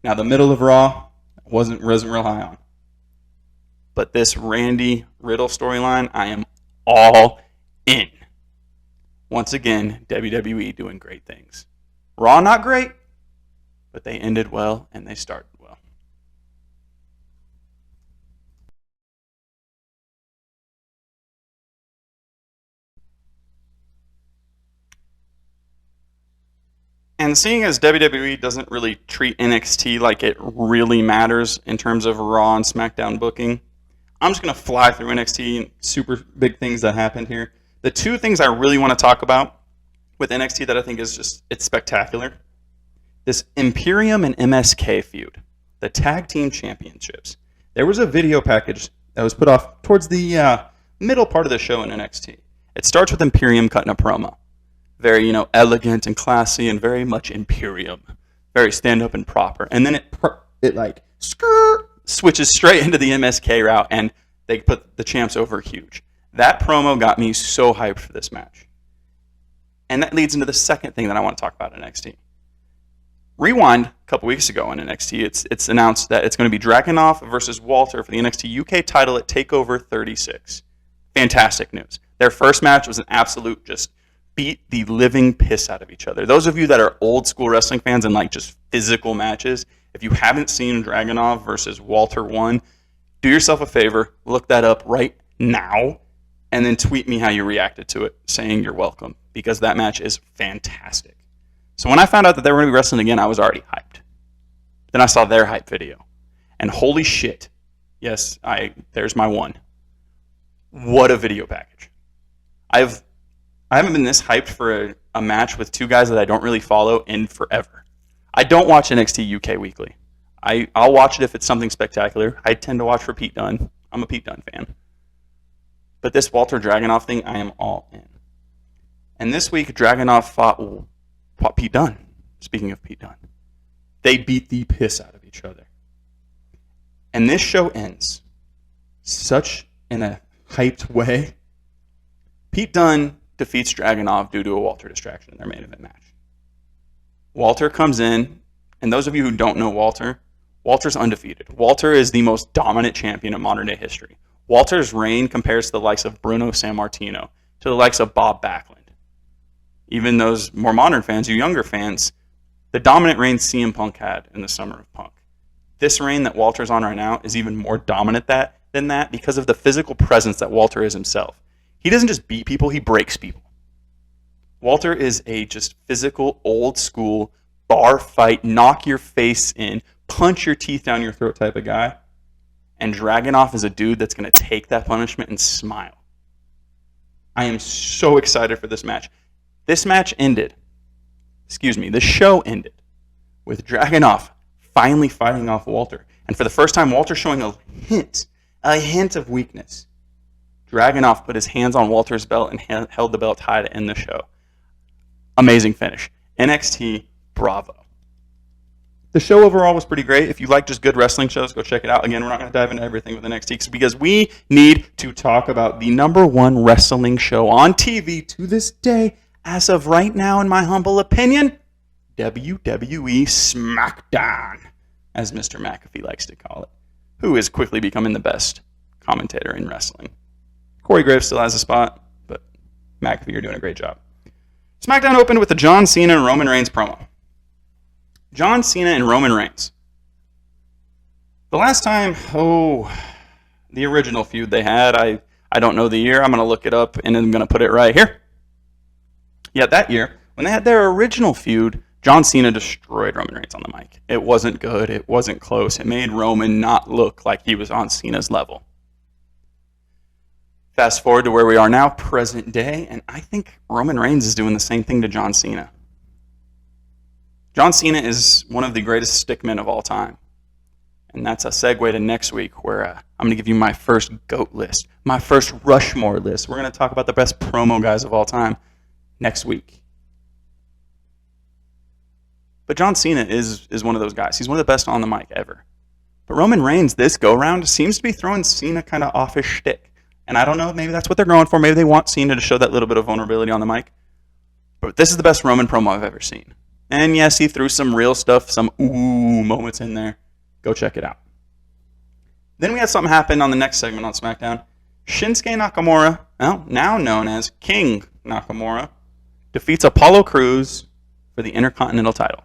Now, the middle of Raw wasn't real high on. But this Randy Riddle storyline, I am all in. Once again, WWE doing great things. Raw, not great, but they ended well and they started well. And seeing as WWE doesn't really treat NXT like it really matters in terms of Raw and SmackDown booking, I'm just going to fly through NXT and super big things that happened here. The two things I really want to talk about with NXT that I think is just, it's spectacular. This Imperium and MSK feud, the tag team championships. There was a video package that was put off towards the middle part of the show in NXT. It starts with Imperium cutting a promo. Very, elegant and classy and very much Imperium. Very stand-up and proper. And then it like, switches straight into the MSK route, and they put the champs over huge. That promo got me so hyped for this match. And that leads into the second thing that I want to talk about in NXT. Rewind a couple weeks ago in NXT, it's announced that it's going to be Dragunov versus Walter for the NXT UK title at TakeOver 36. fantastic news. Their first match was an absolute just beat the living piss out of each other. Those of you that are old school wrestling fans and like just physical matches, if you haven't seen Dragunov versus Walter 1, do yourself a favor, look that up right now, and then tweet me how you reacted to it, saying you're welcome, because that match is fantastic. So when I found out that they were going to be wrestling again, I was already hyped. Then I saw their hype video, and holy shit, yes, there's my one. What a video package. I haven't been this hyped for a match with two guys that I don't really follow in forever. I don't watch NXT UK weekly. I'll watch it if it's something spectacular. I tend to watch for Pete Dunne. I'm a Pete Dunne fan. But this Walter Dragunov thing, I am all in. And this week, Dragunov fought Pete Dunne. Speaking of Pete Dunne. They beat the piss out of each other. And this show ends such in a hyped way. Pete Dunne defeats Dragunov due to a Walter distraction in their main event match. Walter comes in, and those of you who don't know Walter's undefeated. Walter is the most dominant champion in modern day history. Walter's reign compares to the likes of Bruno Sammartino, to the likes of Bob Backlund. Even those more modern fans, you younger fans, the dominant reign CM Punk had in the summer of Punk. This reign that Walter's on right now is even more dominant than that because of the physical presence that Walter is himself. He doesn't just beat people, he breaks people. Walter is a just physical, old school, bar fight, knock your face in, punch your teeth down your throat type of guy. And Dragunov is a dude that's going to take that punishment and smile. I am so excited for this match. The show ended with Dragunov finally fighting off Walter. And for the first time, Walter showing a hint of weakness. Dragunov put his hands on Walter's belt and held the belt high to end the show. Amazing finish. NXT, bravo. The show overall was pretty great. If you like just good wrestling shows, go check it out. Again, we're not going to dive into everything with NXT because we need to talk about the number one wrestling show on TV to this day, as of right now, in my humble opinion, WWE SmackDown, as Mr. McAfee likes to call it, who is quickly becoming the best commentator in wrestling. Corey Graves still has a spot, but McAfee, you're doing a great job. SmackDown opened with the John Cena and Roman Reigns promo. John Cena and Roman Reigns. The last time, the original feud they had, I don't know the year. I'm going to look it up, and I'm going to put it right here. Yeah, that year, when they had their original feud, John Cena destroyed Roman Reigns on the mic. It wasn't good. It wasn't close. It made Roman not look like he was on Cena's level. Fast forward to where we are now, present day, and I think Roman Reigns is doing the same thing to John Cena. John Cena is one of the greatest stickmen of all time. And that's a segue to next week where I'm going to give you my first GOAT list, my first Rushmore list. We're going to talk about the best promo guys of all time next week. But John Cena is one of those guys. He's one of the best on the mic ever. But Roman Reigns, this go-round, seems to be throwing Cena kind of off his shtick. And I don't know, maybe that's what they're going for. Maybe they want Cena to show that little bit of vulnerability on the mic. But this is the best Roman promo I've ever seen. And yes, he threw some real stuff, some ooh moments in there. Go check it out. Then we had something happen on the next segment on SmackDown. Shinsuke Nakamura, now known as King Nakamura, defeats Apollo Crews for the Intercontinental title.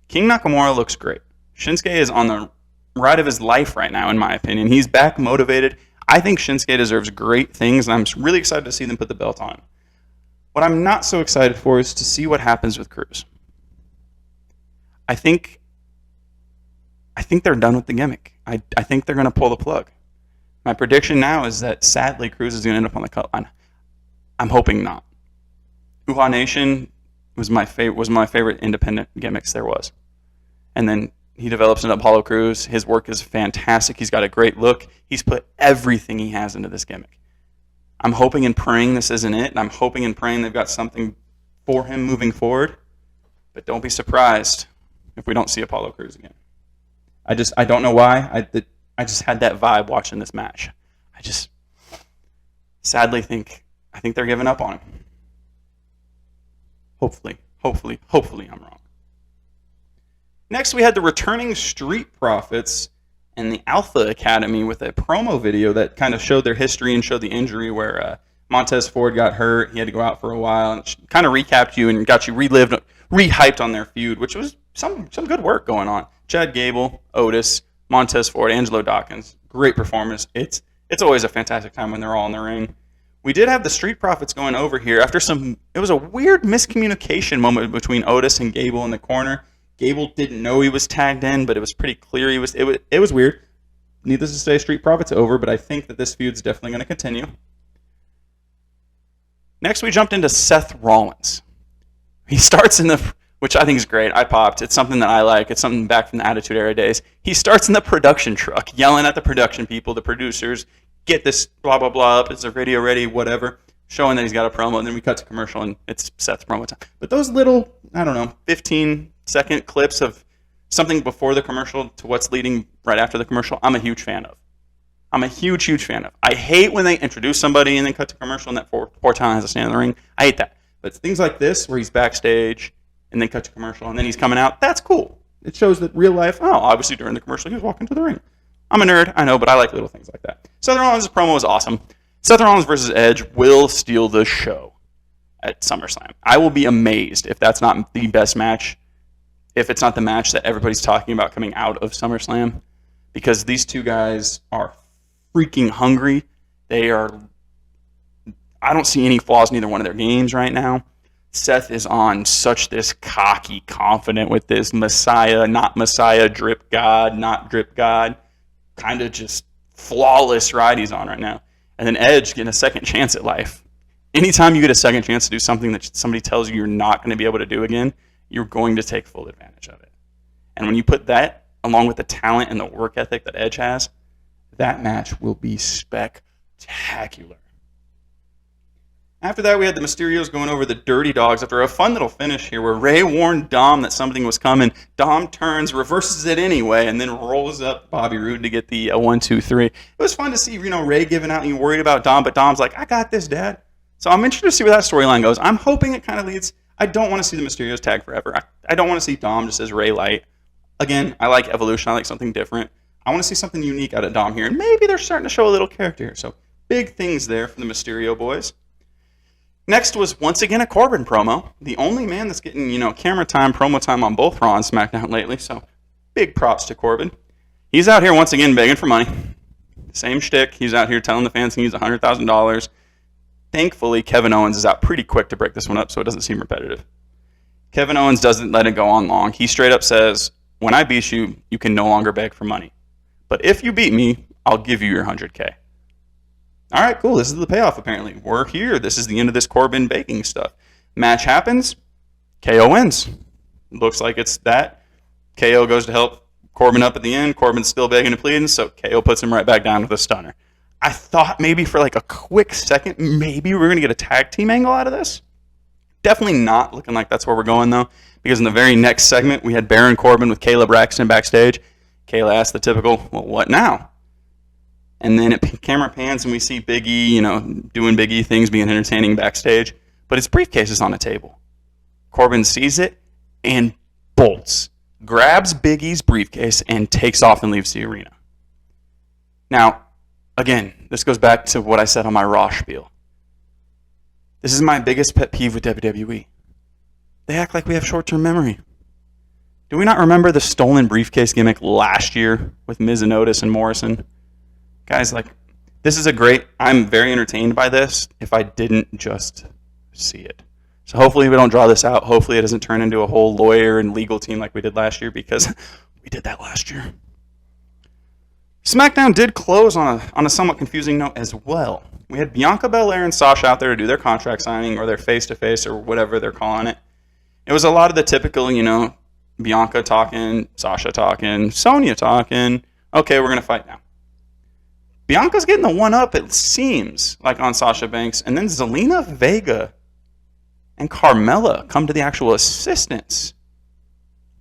King Nakamura looks great. Shinsuke is on the ride of his life right now, in my opinion. He's back motivated. I think Shinsuke deserves great things, and I'm really excited to see them put the belt on him. What I'm not so excited for is to see what happens with Crews. I think they're done with the gimmick. I think they're going to pull the plug. My prediction now is that, sadly, Crews is going to end up on the cut line. I'm hoping not. Uhaa Nation was my favorite independent gimmicks there was. And then he develops into Apollo Crews. His work is fantastic. He's got a great look. He's put everything he has into this gimmick. I'm hoping and praying this isn't it, and I'm hoping and praying they've got something for him moving forward. But don't be surprised if we don't see Apollo Crews again. I don't know why. I just had that vibe watching this match. I just sadly think they're giving up on him. Hopefully I'm wrong. Next, we had the returning Street Profits and the Alpha Academy with a promo video that kind of showed their history and showed the injury where Montez Ford got hurt. He had to go out for a while, and kind of recapped you and got you rehyped on their feud, which was some good work going on. Chad Gable, Otis, Montez Ford, Angelo Dawkins, great performance. It's always a fantastic time when they're all in the ring. We did have the Street Profits going over here after it was a weird miscommunication moment between Otis and Gable in the corner. Gable didn't know he was tagged in, but it was pretty clear it was weird. Needless to say, Street Profits over, but I think that this feud's definitely going to continue. Next, we jumped into Seth Rollins. He starts which I think is great. I popped. It's something that I like. It's something back from the Attitude Era days. He starts in the production truck, yelling at the production people, the producers, get this blah, blah, blah up. Is the video ready? Whatever. Showing that he's got a promo. And then we cut to commercial, and it's Seth's promo time. But those little, 15-second clips of something before the commercial to what's leading right after the commercial, I'm a huge fan of. I'm a huge, huge fan of. I hate when they introduce somebody and then cut to commercial and that poor talent has to stand in the ring. I hate that. But things like this, where he's backstage and then cut to commercial and then he's coming out, that's cool. It shows that real life, obviously during the commercial he was walking to the ring. I'm a nerd, I know, but I like little things like that. Seth Rollins' promo was awesome. Seth Rollins versus Edge will steal the show at SummerSlam. I will be amazed if that's not the best match, if it's not the match that everybody's talking about coming out of SummerSlam, because these two guys are freaking hungry. I don't see any flaws in either one of their games right now. Seth is on such this cocky, confident with this Messiah, not Messiah, drip God, not drip God, kind of just flawless ride he's on right now. And then Edge getting a second chance at life. Anytime you get a second chance to do something that somebody tells you you're not going to be able to do again, you're going to take full advantage of it. And when you put that along with the talent and the work ethic that Edge has, that match will be spectacular. After that, we had the Mysterios going over the Dirty Dogs after a fun little finish here where Ray warned Dom that something was coming. Dom turns, reverses it anyway, and then rolls up Bobby Roode to get the 1, 2, 3. It was fun to see, Ray giving out and you worried about Dom, but Dom's like, I got this, Dad. So I'm interested to see where that storyline goes. I'm hoping it kind of leads. I don't want to see the Mysterios tag forever. I don't want to see Dom just as Ray Light. Again, I like evolution. I like something different. I want to see something unique out of Dom here, and maybe they're starting to show a little character here. So big things there from the Mysterio boys. Next was once again a Corbin promo. The only man that's getting, camera time, promo time on both Raw and SmackDown lately. So big props to Corbin. He's out here once again begging for money. Same shtick. He's out here telling the fans he needs $100,000. Thankfully, Kevin Owens is out pretty quick to break this one up, so it doesn't seem repetitive. Kevin Owens doesn't let it go on long. He straight up says, when I beat you, you can no longer beg for money. But if you beat me, I'll give you your $100K. All right, cool. This is the payoff, apparently. We're here. This is the end of this Corbin baking stuff. Match happens. KO wins. Looks like it's that. KO goes to help Corbin up at the end. Corbin's still begging and pleading, so KO puts him right back down with a stunner. I thought maybe for like a quick second, maybe we're going to get a tag team angle out of this. Definitely not looking like that's where we're going, though, because in the very next segment, we had Baron Corbin with Kayla Braxton backstage. Kayla asked the typical, well, what now? And then camera pans and we see Big E, doing Big E things, being entertaining backstage. But his briefcase is on the table. Corbin sees it and bolts, grabs Big E's briefcase and takes off and leaves the arena. Now, again, this goes back to what I said on my Raw spiel. This is my biggest pet peeve with WWE. They act like we have short-term memory. Do we not remember the stolen briefcase gimmick last year with Miz and Otis and Morrison? Guys, this is I'm very entertained by this if I didn't just see it. So hopefully we don't draw this out. Hopefully it doesn't turn into a whole lawyer and legal team like we did last year, because we did that last year. SmackDown did close on a somewhat confusing note as well. We had Bianca Belair and Sasha out there to do their contract signing or their face-to-face or whatever they're calling it. It was a lot of the typical, Bianca talking, Sasha talking, Sonya talking. Okay, we're going to fight now. Bianca's getting the one-up, it seems, like on Sasha Banks. And then Zelina Vega and Carmella come to the actual assistance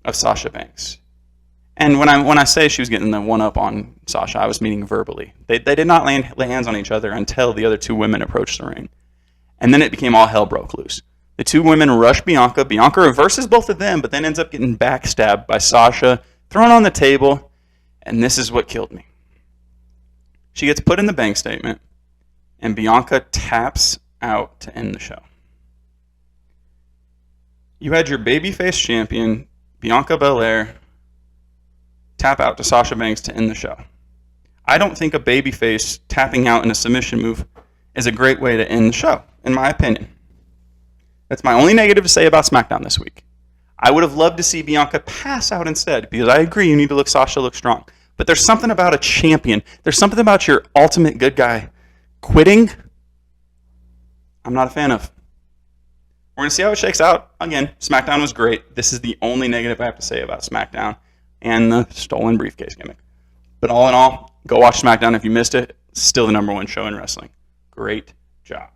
of Sasha Banks. And when I say she was getting the one-up on Sasha, I was meaning verbally. They did not lay hands on each other until the other two women approached the ring. And then it became all hell broke loose. The two women rush Bianca. Bianca reverses both of them, but then ends up getting backstabbed by Sasha, thrown on the table. And this is what killed me. She gets put in the bank statement, and Bianca taps out to end the show. You had your babyface champion, Bianca Belair, tap out to Sasha Banks to end the show. I don't think a babyface tapping out in a submission move is a great way to end the show, in my opinion. That's my only negative to say about SmackDown this week. I would have loved to see Bianca pass out instead, because I agree you need to look Sasha look strong. But there's something about a champion. There's something about your ultimate good guy quitting I'm not a fan of. We're going to see how it shakes out. Again, SmackDown was great. This is the only negative I have to say about SmackDown and the stolen briefcase gimmick. But all in all, go watch SmackDown if you missed it. It's still the #1 show in wrestling. Great job.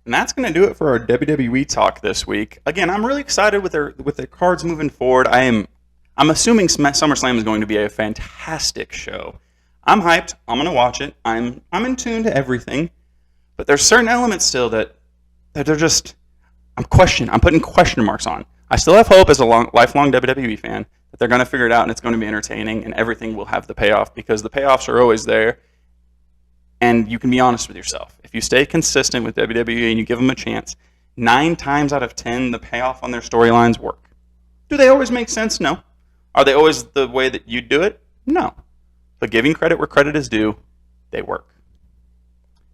And that's going to do it for our WWE talk this week. Again, I'm really excited with their cards moving forward. I'm assuming SummerSlam is going to be a fantastic show. I'm hyped. I'm going to watch it. I'm in tune to everything. But there's certain elements still that they're just I'm putting question marks on. I still have hope as a lifelong WWE fan that they're going to figure it out and it's going to be entertaining and everything will have the payoff because the payoffs are always there. And you can be honest with yourself. If you stay consistent with WWE and you give them a chance, 9 times out of 10, the payoff on their storylines work. Do they always make sense? No. Are they always the way that you do it? No. But giving credit where credit is due, they work.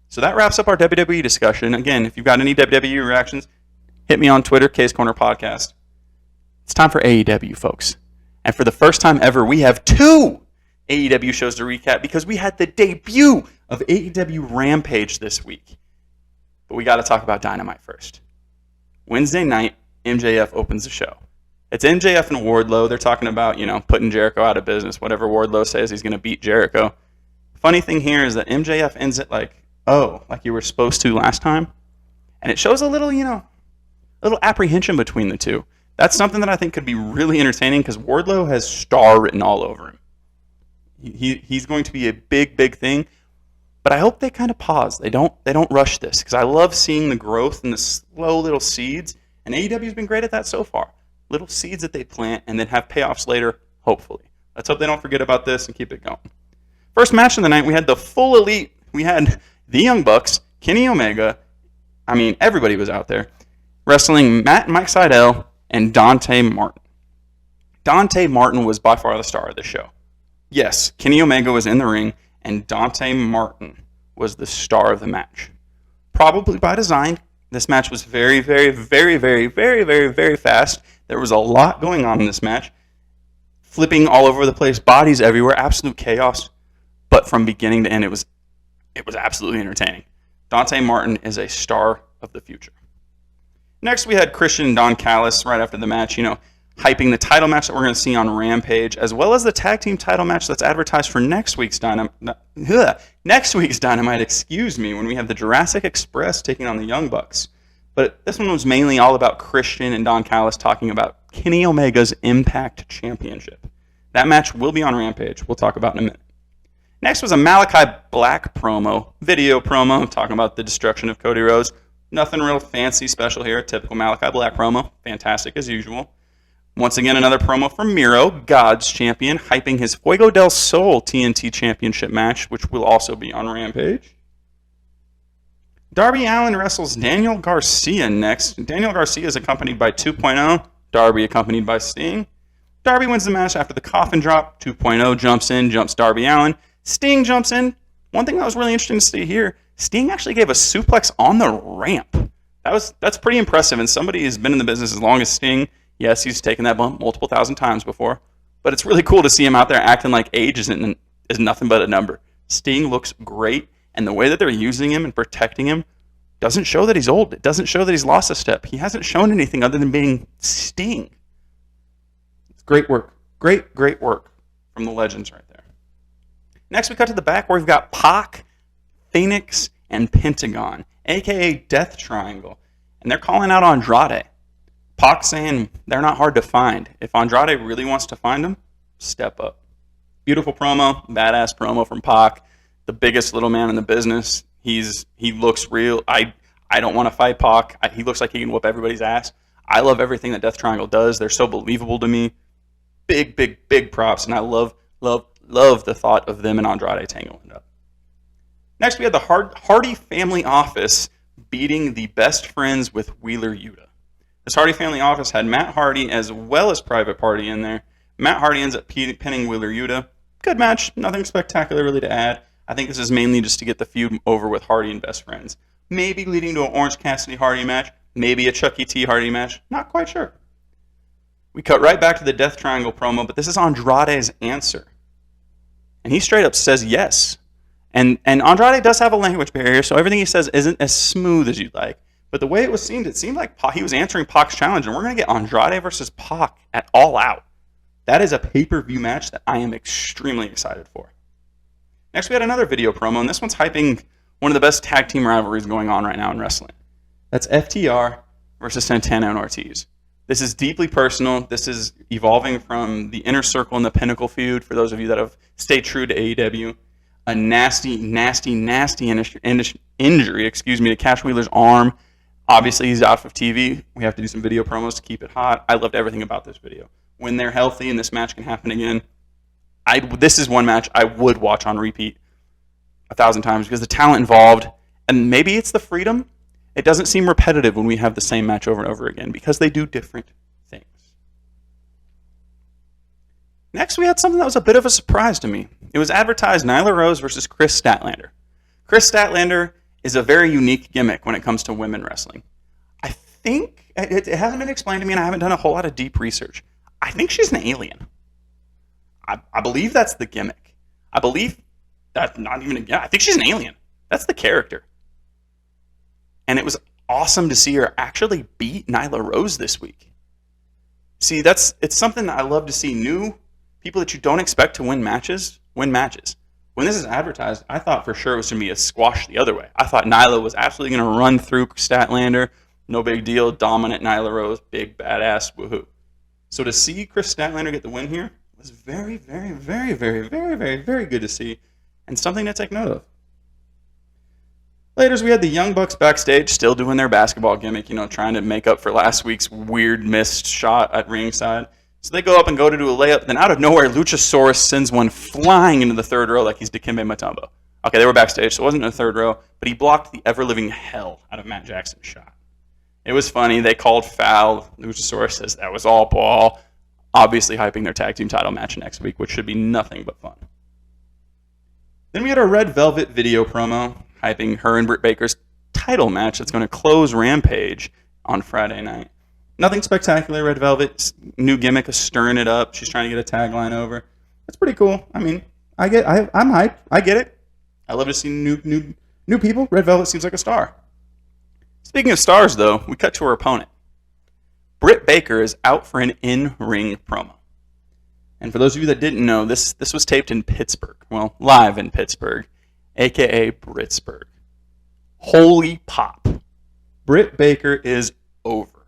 So that wraps up our WWE discussion. Again, if you've got any WWE reactions, hit me on Twitter, Case Corner Podcast. It's time for AEW, folks. And for the first time ever, we have 2 AEW shows to recap because we had the debut of AEW Rampage this week. But we got to talk about Dynamite first. Wednesday night, MJF opens the show. It's MJF and Wardlow. They're talking about, putting Jericho out of business. Whatever Wardlow says, he's going to beat Jericho. Funny thing here is that MJF ends it like you were supposed to last time. And it shows a little apprehension between the two. That's something that I think could be really entertaining because Wardlow has star written all over him. He's going to be a big, big thing. But I hope they kind of pause. They don't rush this because I love seeing the growth and the slow little seeds. And AEW's been great at that so far. Little seeds that they plant and then have payoffs later, hopefully. Let's hope they don't forget about this and keep it going. First match of the night, we had the full elite. We had the Young Bucks, Kenny Omega. Everybody was out there. Wrestling Matt and Mike Sydal and Dante Martin. Dante Martin was by far the star of the show. Yes, Kenny Omega was in the ring, and Dante Martin was the star of the match. Probably by design. This match was very, very, very, very, very, very, very fast. There was a lot going on in this match. Flipping all over the place, bodies everywhere, absolute chaos. But from beginning to end, it was absolutely entertaining. Dante Martin is a star of the future. Next, we had Christian and Don Callis right after the match, hyping the title match that we're going to see on Rampage, as well as the tag team title match that's advertised for next week's Dynamite, when we have the Jurassic Express taking on the Young Bucks. But this one was mainly all about Christian and Don Callis talking about Kenny Omega's Impact Championship. That match will be on Rampage. We'll talk about in a minute. Next was a Malachi Black video promo, talking about the destruction of Cody Rhodes. Nothing real fancy special here. Typical Malachi Black promo. Fantastic as usual. Once again, another promo from Miro, God's champion, hyping his Fuego del Sol TNT Championship match, which will also be on Rampage. Darby Allin wrestles Daniel Garcia next. Daniel Garcia is accompanied by 2.0. Darby accompanied by Sting. Darby wins the match after the coffin drop. 2.0 jumps Darby Allin. Sting jumps in. One thing that was really interesting to see here, Sting actually gave a suplex on the ramp. That's pretty impressive, and somebody who's been in the business as long as Sting. Yes, he's taken that bump multiple thousand times before, but it's really cool to see him out there acting like age is nothing but a number. Sting looks great, and the way that they're using him and protecting him doesn't show that he's old. It doesn't show that he's lost a step. He hasn't shown anything other than being Sting. It's great work. Great, great work from the legends right there. Next, we cut to the back where we've got Pac, Phoenix, and Pentagon, a.k.a. Death Triangle, and they're calling out Andrade. Pac saying they're not hard to find. If Andrade really wants to find them, step up. Beautiful promo, badass promo from Pac, the biggest little man in the business. He looks real. I don't want to fight Pac. He looks like he can whoop everybody's ass. I love everything that Death Triangle does. They're so believable to me. Big, big, big props, and I love the thought of them and Andrade tangling up. Next, we had the Hardy Family Office beating the Best Friends with Wheeler Yuta. This Hardy Family Office had Matt Hardy as well as Private Party in there. Matt Hardy ends up pinning Wheeler Yuta. Good match, nothing spectacular really to add. I think this is mainly just to get the feud over with Hardy and Best Friends. Maybe leading to an Orange Cassidy Hardy match, maybe a Chuck E. T. Hardy match, not quite sure. We cut right back to the Death Triangle promo, but this is Andrade's answer. And he straight up says yes. And Andrade does have a language barrier, so everything he says isn't as smooth as you'd like. But the way it seemed like he was answering Pac's challenge, and we're going to get Andrade versus Pac at All Out. That is a pay-per-view match that I am extremely excited for. Next, we had another video promo, and this one's hyping one of the best tag team rivalries going on right now in wrestling. That's FTR versus Santana and Ortiz. This is deeply personal. This is evolving from the Inner Circle and the Pinnacle feud, for those of you that have stayed true to AEW. A nasty injury, to Cash Wheeler's arm. Obviously, he's off of TV. We have to do some video promos to keep it hot. I loved everything about this video. When they're healthy and this match can happen again, this is one match I would watch on repeat 1,000 times because the talent involved, and maybe it's the freedom. It doesn't seem repetitive when we have the same match over and over again because they do different things. Next, we had something that was a bit of a surprise to me. It was advertised Nyla Rose versus Chris Statlander. Chris Statlander is a very unique gimmick when it comes to women wrestling. I think, it hasn't been explained to me and I haven't done a whole lot of deep research. I think she's an alien. I believe that's the gimmick. I believe that's not even a gimmick. I think she's an alien. That's the character. And it was awesome to see her actually beat Nyla Rose this week. See, it's something that I love to see. New people that you don't expect to win matches. When this is advertised, I thought for sure it was going to be a squash the other way. I thought Nyla was absolutely going to run through Statlander. No big deal. Dominant Nyla Rose. Big badass. Woohoo. So to see Chris Statlander get the win here was very, very, very, very, very, very, very good to see. And something to take note of. Later, we had the Young Bucks backstage still doing their basketball gimmick, trying to make up for last week's weird missed shot at ringside. So they go up and go to do a layup. Then out of nowhere, Luchasaurus sends one flying into the third row like he's Dikembe Mutombo. Okay, they were backstage, so it wasn't in the third row, but he blocked the ever-living hell out of Matt Jackson's shot. It was funny. They called foul. Luchasaurus says that was all ball. Obviously hyping their tag team title match next week, which should be nothing but fun. Then we had a Red Velvet video promo hyping her and Britt Baker's title match that's going to close Rampage on Friday night. Nothing spectacular. Red Velvet's new gimmick is stirring it up. She's trying to get a tagline over. That's pretty cool. I mean, I'm hyped. I get it. I love to see new people. Red Velvet seems like a star. Speaking of stars, though, we cut to her opponent. Britt Baker is out for an in-ring promo. And for those of you that didn't know, this was taped in Pittsburgh. Well, live in Pittsburgh, a.k.a. Britsburg. Holy pop. Britt Baker is over.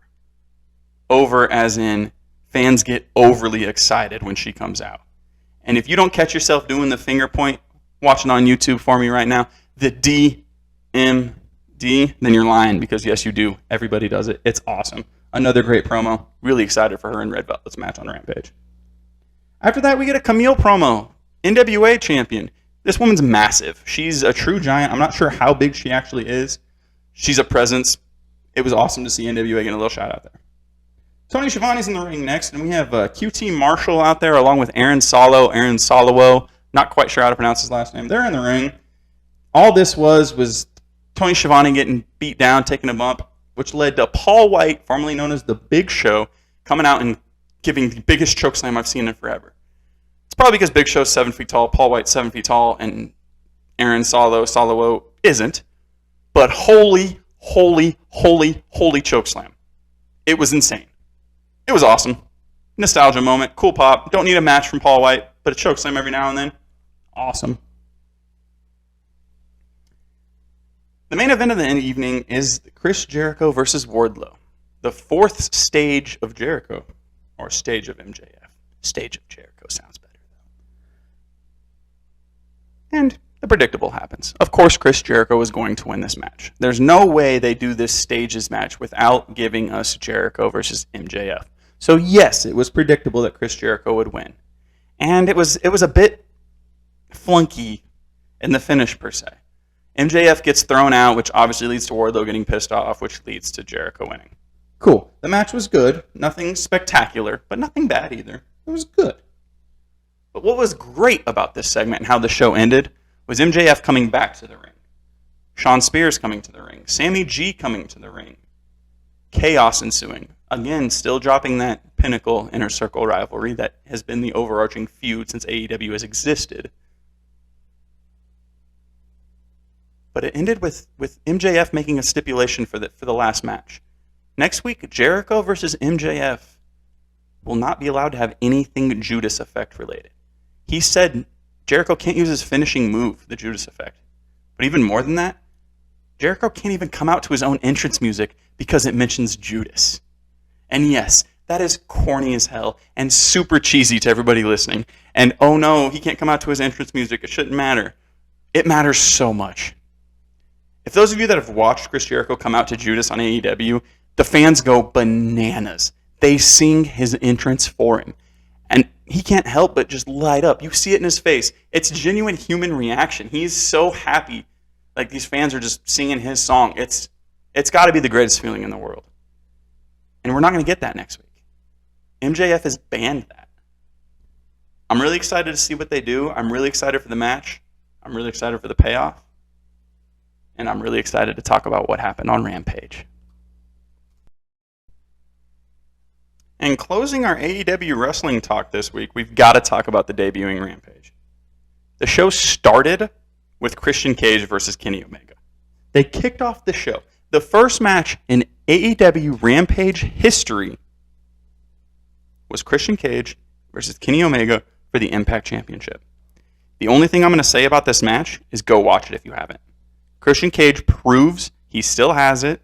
Over as in fans get overly excited when she comes out. And if you don't catch yourself doing the finger point, watching on YouTube for me right now, the DMD, then you're lying because yes, you do. Everybody does it. It's awesome. Another great promo. Really excited for her and Red Velvet's match on Rampage. After that, we get a Camille promo. NWA champion. This woman's massive. She's a true giant. I'm not sure how big she actually is. She's a presence. It was awesome to see NWA getting a little shout out there. Tony Schiavone's in the ring next, and we have QT Marshall out there along with Aaron Solowo. Not quite sure how to pronounce his last name. They're in the ring. All this was Tony Schiavone getting beat down, taking a bump, which led to Paul White, formerly known as The Big Show, coming out and giving the biggest chokeslam I've seen in forever. It's probably because Big Show's 7 feet tall, Paul White's 7 feet tall, and Aaron Solowo isn't. But holy chokeslam. It was insane. It was awesome. Nostalgia moment. Cool pop. Don't need a match from Paul White, but a chokeslam every now and then. Awesome. The main event of the evening is Chris Jericho versus Wardlow. The fourth stage of Jericho. Or stage of MJF. Stage of Jericho sounds better, though. And the predictable happens. Of course, Chris Jericho was going to win this match. There's no way they do this stages match without giving us Jericho versus MJF. So yes, it was predictable that Chris Jericho would win. And it was a bit flunky in the finish, per se. MJF gets thrown out, which obviously leads to Wardlow getting pissed off, which leads to Jericho winning. Cool. The match was good. Nothing spectacular, but nothing bad either. It was good. But what was great about this segment and how the show ended was MJF coming back to the ring. Shawn Spears coming to the ring. Sammy G coming to the ring. Chaos ensuing. Again, still dropping that pinnacle inner circle rivalry that has been the overarching feud since AEW has existed. But it ended with MJF making a stipulation for the last match. Next week, Jericho versus MJF will not be allowed to have anything Judas Effect related. He said Jericho can't use his finishing move, the Judas Effect. But even more than that, Jericho can't even come out to his own entrance music because it mentions Judas. And yes, that is corny as hell and super cheesy to everybody listening. And oh no, he can't come out to his entrance music. It shouldn't matter. It matters so much. If those of you that have watched Chris Jericho come out to Judas on AEW, the fans go bananas. They sing his entrance for him. And he can't help but just light up. You see it in his face. It's genuine human reaction. He's so happy. Like these fans are just singing his song. It's got to be the greatest feeling in the world. And we're not going to get that next week. MJF has banned that. I'm really excited to see what they do. I'm really excited for the match. I'm really excited for the payoff. And I'm really excited to talk about what happened on Rampage. And closing our AEW wrestling talk this week, we've got to talk about the debuting Rampage. The show started with Christian Cage versus Kenny Omega. They kicked off the show. The first match in AEW Rampage history was Christian Cage versus Kenny Omega for the Impact Championship. The only thing I'm going to say about this match is go watch it if you haven't. Christian Cage proves he still has it,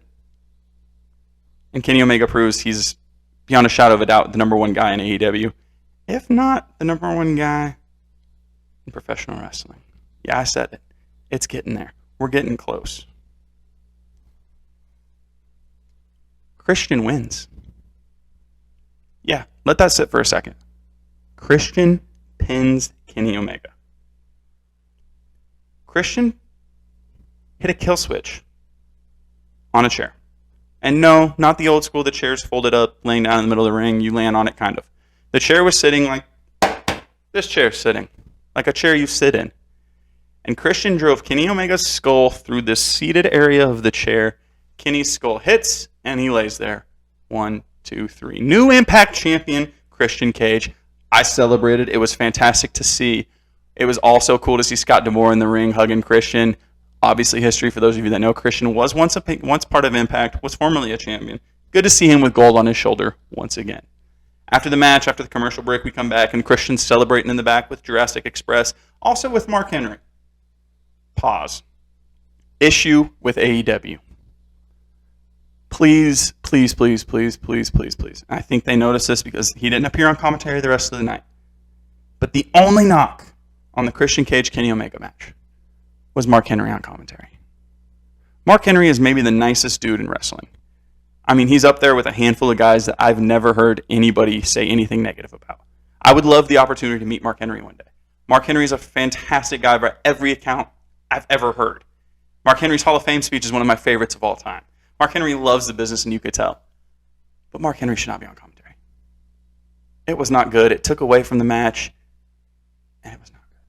and Kenny Omega proves he's, beyond a shadow of a doubt, the number one guy in AEW, if not the number one guy in professional wrestling. Yeah, I said it. It's getting there. We're getting close. Christian wins. Yeah, let that sit for a second. Christian pins Kenny Omega. Christian hit a kill switch on a chair. And no, not the old school, the chair's folded up, laying down in the middle of the ring, you land on it, kind of. The chair was sitting like this chair's sitting, like a chair you sit in. And Christian drove Kenny Omega's skull through this seated area of the chair. Kenny's skull hits, and he lays there. 1, 2, 3. New Impact champion, Christian Cage. I celebrated. It was fantastic to see. It was also cool to see Scott D'Amore in the ring hugging Christian. Obviously history, for those of you that know, Christian was once part of Impact, was formerly a champion. Good to see him with gold on his shoulder once again. After the match, after the commercial break, we come back, and Christian's celebrating in the back with Jurassic Express, also with Mark Henry. Pause. Issue with AEW. Please, please, please, please, please, please, please. I think they noticed this because he didn't appear on commentary the rest of the night. But the only knock on the Christian Cage-Kenny Omega match was Mark Henry on commentary. Mark Henry is maybe the nicest dude in wrestling. I mean, he's up there with a handful of guys that I've never heard anybody say anything negative about. I would love the opportunity to meet Mark Henry one day. Mark Henry is a fantastic guy by every account I've ever heard. Mark Henry's Hall of Fame speech is one of my favorites of all time. Mark Henry loves the business, and you could tell. But Mark Henry should not be on commentary. It was not good. It took away from the match, and it was not good.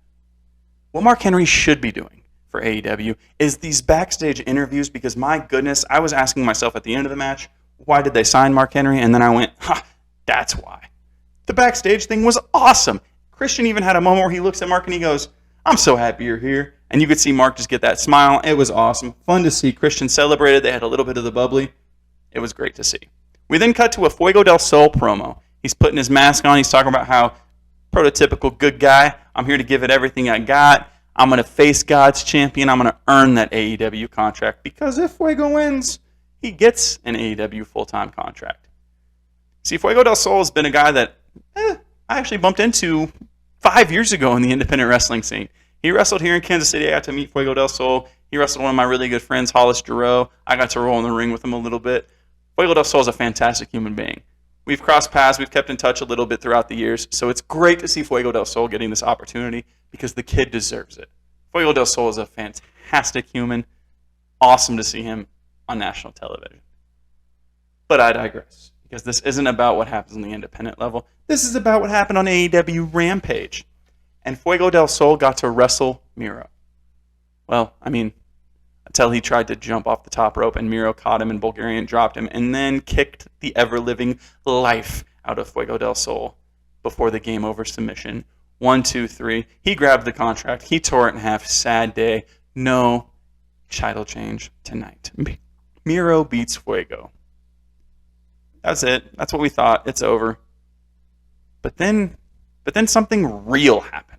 What Mark Henry should be doing for AEW is these backstage interviews, because my goodness, I was asking myself at the end of the match, why did they sign Mark Henry? And then I went, that's why. The backstage thing was awesome. Christian even had a moment where he looks at Mark and he goes, I'm so happy you're here. And you could see Mark just get that smile. It was awesome. Fun to see. Christian celebrated. They had a little bit of the bubbly. It was great to see. We then cut to a Fuego del Sol promo. He's putting his mask on. He's talking about how prototypical good guy. I'm here to give it everything I got. I'm going to face God's champion. I'm going to earn that AEW contract. Because if Fuego wins, he gets an AEW full-time contract. See, Fuego del Sol has been a guy that I actually bumped into 5 years ago in the independent wrestling scene. He He wrestled here in Kansas City. I got to meet Fuego del Sol. He wrestled one of my really good friends, Hollis Giroux. I got to roll in the ring with him a little bit. Fuego del Sol is a fantastic human being. We've crossed paths. We've kept in touch a little bit throughout the years. So it's great to see Fuego del Sol getting this opportunity because the kid deserves it. Fuego del Sol is a fantastic human. Awesome to see him on national television. But I digress because this isn't about what happens on the independent level. This is about what happened on AEW Rampage. And Fuego del Sol got to wrestle Miro. Well, I mean, until he tried to jump off the top rope and Miro caught him and Bulgarian dropped him and then kicked the ever-living life out of Fuego del Sol before the game over submission. 1, 2, 3. He grabbed the contract. He tore it in half. Sad day. No title change tonight. Miro beats Fuego. That's it. That's what we thought. It's over. But then something real happened.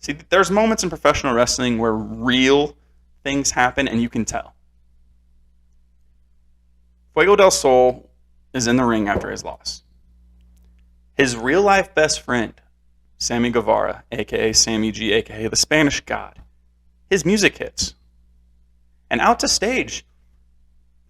See, there's moments in professional wrestling where real things happen and you can tell. Fuego del Sol is in the ring after his loss. His real-life best friend, Sammy Guevara, a.k.a. Sammy G, a.k.a. the Spanish God, his music hits. And out to stage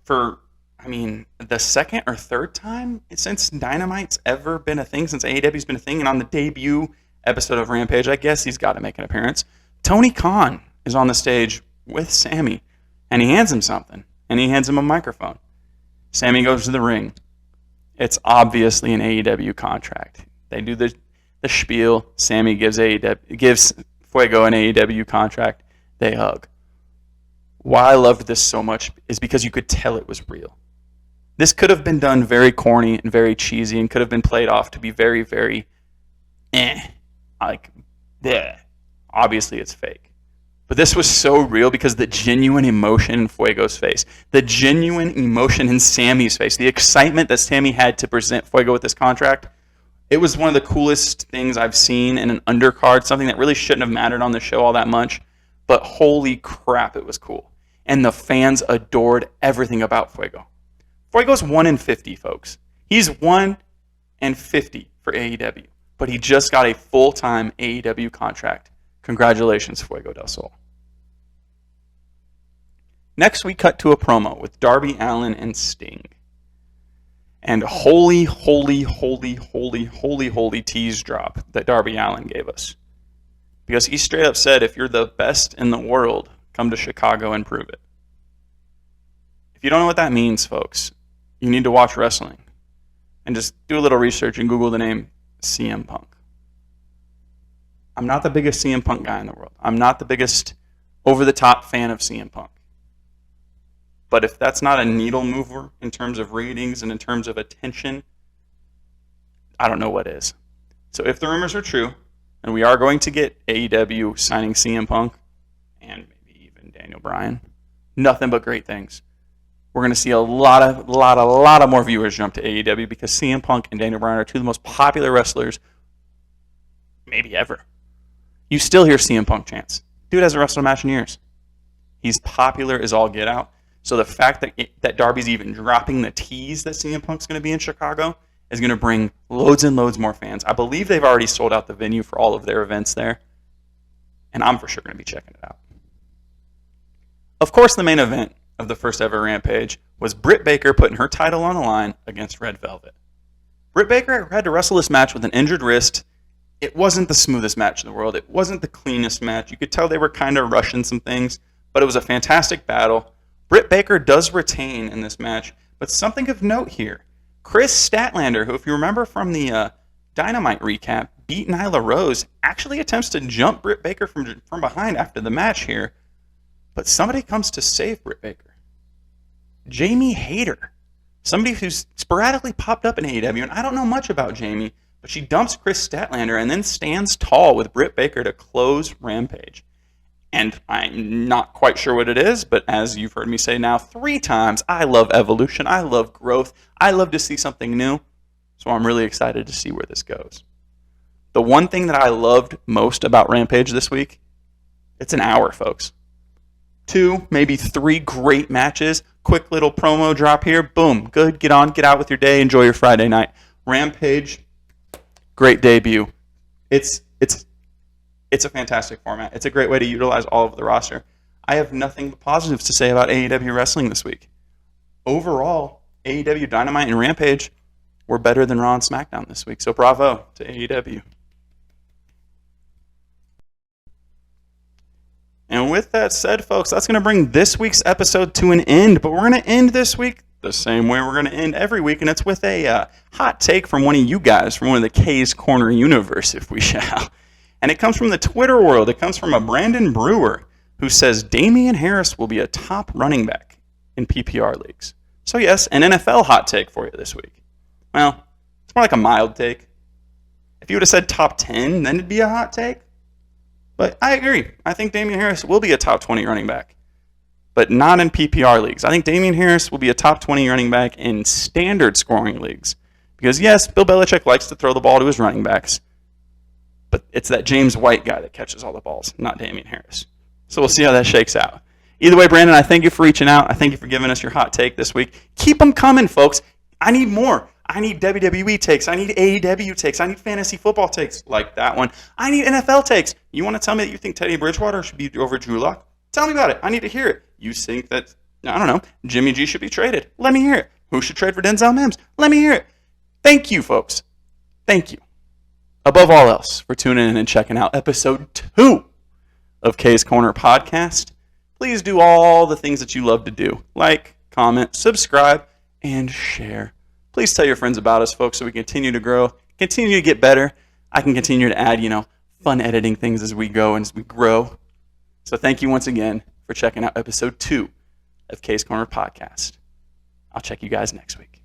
for, the second or third time since Dynamite's ever been a thing, since AEW's been a thing, and on the debut episode of Rampage, I guess he's got to make an appearance. Tony Khan is on the stage with Sammy, and he hands him something, and he hands him a microphone. Sammy goes to the ring. It's obviously an AEW contract. They do the spiel. Sammy gives Fuego an AEW contract. They hug. Why I loved this so much is because you could tell it was real. This could have been done very corny and very cheesy and could have been played off to be very, very obviously it's fake. But this was so real because the genuine emotion in Fuego's face, the genuine emotion in Sammy's face, the excitement that Sammy had to present Fuego with this contract, it was one of the coolest things I've seen in an undercard, something that really shouldn't have mattered on the show all that much, but holy crap, it was cool. And the fans adored everything about Fuego. Fuego's 1-50, folks. He's 1-50 for AEW. But he just got a full-time AEW contract. Congratulations, Fuego del Sol. Next, we cut to a promo with Darby Allin and Sting. And holy tease drop that Darby Allin gave us. Because he straight up said, if you're the best in the world, come to Chicago and prove it. If you don't know what that means, folks, you need to watch wrestling. And just do a little research and Google the name CM Punk. I'm not the biggest CM Punk guy in the world. I'm not the biggest over-the-top fan of CM Punk. But if that's not a needle mover in terms of ratings and in terms of attention, I don't know what is. So if the rumors are true, and we are going to get AEW signing CM Punk, and maybe even Daniel Bryan, nothing but great things. We're going to see a lot of more viewers jump to AEW because CM Punk and Daniel Bryan are two of the most popular wrestlers maybe ever. You still hear CM Punk chants. Dude hasn't wrestled a match in years. He's popular as all get out. So the fact that Darby's even dropping the tease that CM Punk's going to be in Chicago is going to bring loads and loads more fans. I believe they've already sold out the venue for all of their events there. And I'm for sure going to be checking it out. Of course, the main event of the first ever Rampage was Britt Baker putting her title on the line against Red Velvet. Britt Baker had to wrestle this match with an injured wrist. It wasn't the smoothest match in the world. It wasn't the cleanest match. You could tell they were kind of rushing some things, but it was a fantastic battle. Britt Baker does retain in this match, but something of note here. Chris Statlander, who, if you remember from the Dynamite recap, beat Nyla Rose, actually attempts to jump Britt Baker from behind after the match here. But somebody comes to save Britt Baker. Jamie Hayter. Somebody who's sporadically popped up in AEW, and I don't know much about Jamie, but she dumps Chris Statlander and then stands tall with Britt Baker to close Rampage. And I'm not quite sure what it is, but as you've heard me say now 3 times, I love evolution, I love growth, I love to see something new, so I'm really excited to see where this goes. The one thing that I loved most about Rampage this week, it's an hour, folks. 2, maybe 3 great matches, quick little promo drop here, boom, good, get on, get out with your day, enjoy your Friday night. Rampage, great debut. It's It's a fantastic format. It's a great way to utilize all of the roster. I have nothing but positives to say about AEW Wrestling this week. Overall, AEW Dynamite and Rampage were better than Raw and SmackDown this week. So bravo to AEW. And with that said, folks, that's going to bring this week's episode to an end. But we're going to end this week the same way we're going to end every week, and it's with a hot take from one of you guys, from one of the K's Corner universe, if we shall. And it comes from the Twitter world. It comes from a Brandon Brewer, who says Damian Harris will be a top running back in PPR leagues. So yes, an NFL hot take for you this week. Well, it's more like a mild take. If you would have said top 10, then it'd be a hot take. But I agree. I think Damian Harris will be a top 20 running back, but not in PPR leagues. I think Damian Harris will be a top 20 running back in standard scoring leagues. Because yes, Bill Belichick likes to throw the ball to his running backs, but it's that James White guy that catches all the balls, not Damian Harris. So we'll see how that shakes out. Either way, Brandon, I thank you for reaching out. I thank you for giving us your hot take this week. Keep them coming, folks. I need more. I need WWE takes. I need AEW takes. I need fantasy football takes like that one. I need NFL takes. You want to tell me that you think Teddy Bridgewater should be over Drew Lock? Tell me about it. I need to hear it. You think that, I don't know, Jimmy G should be traded? Let me hear it. Who should trade for Denzel Mims? Let me hear it. Thank you, folks. Thank you. Above all else, for tuning in and checking out episode 2 of K's Corner Podcast. Please do all the things that you love to do. Like, comment, subscribe, and share. Please tell your friends about us, folks, so we continue to grow, continue to get better. I can continue to add, fun editing things as we go and as we grow. So thank you once again for checking out episode 2 of K's Corner Podcast. I'll check you guys next week.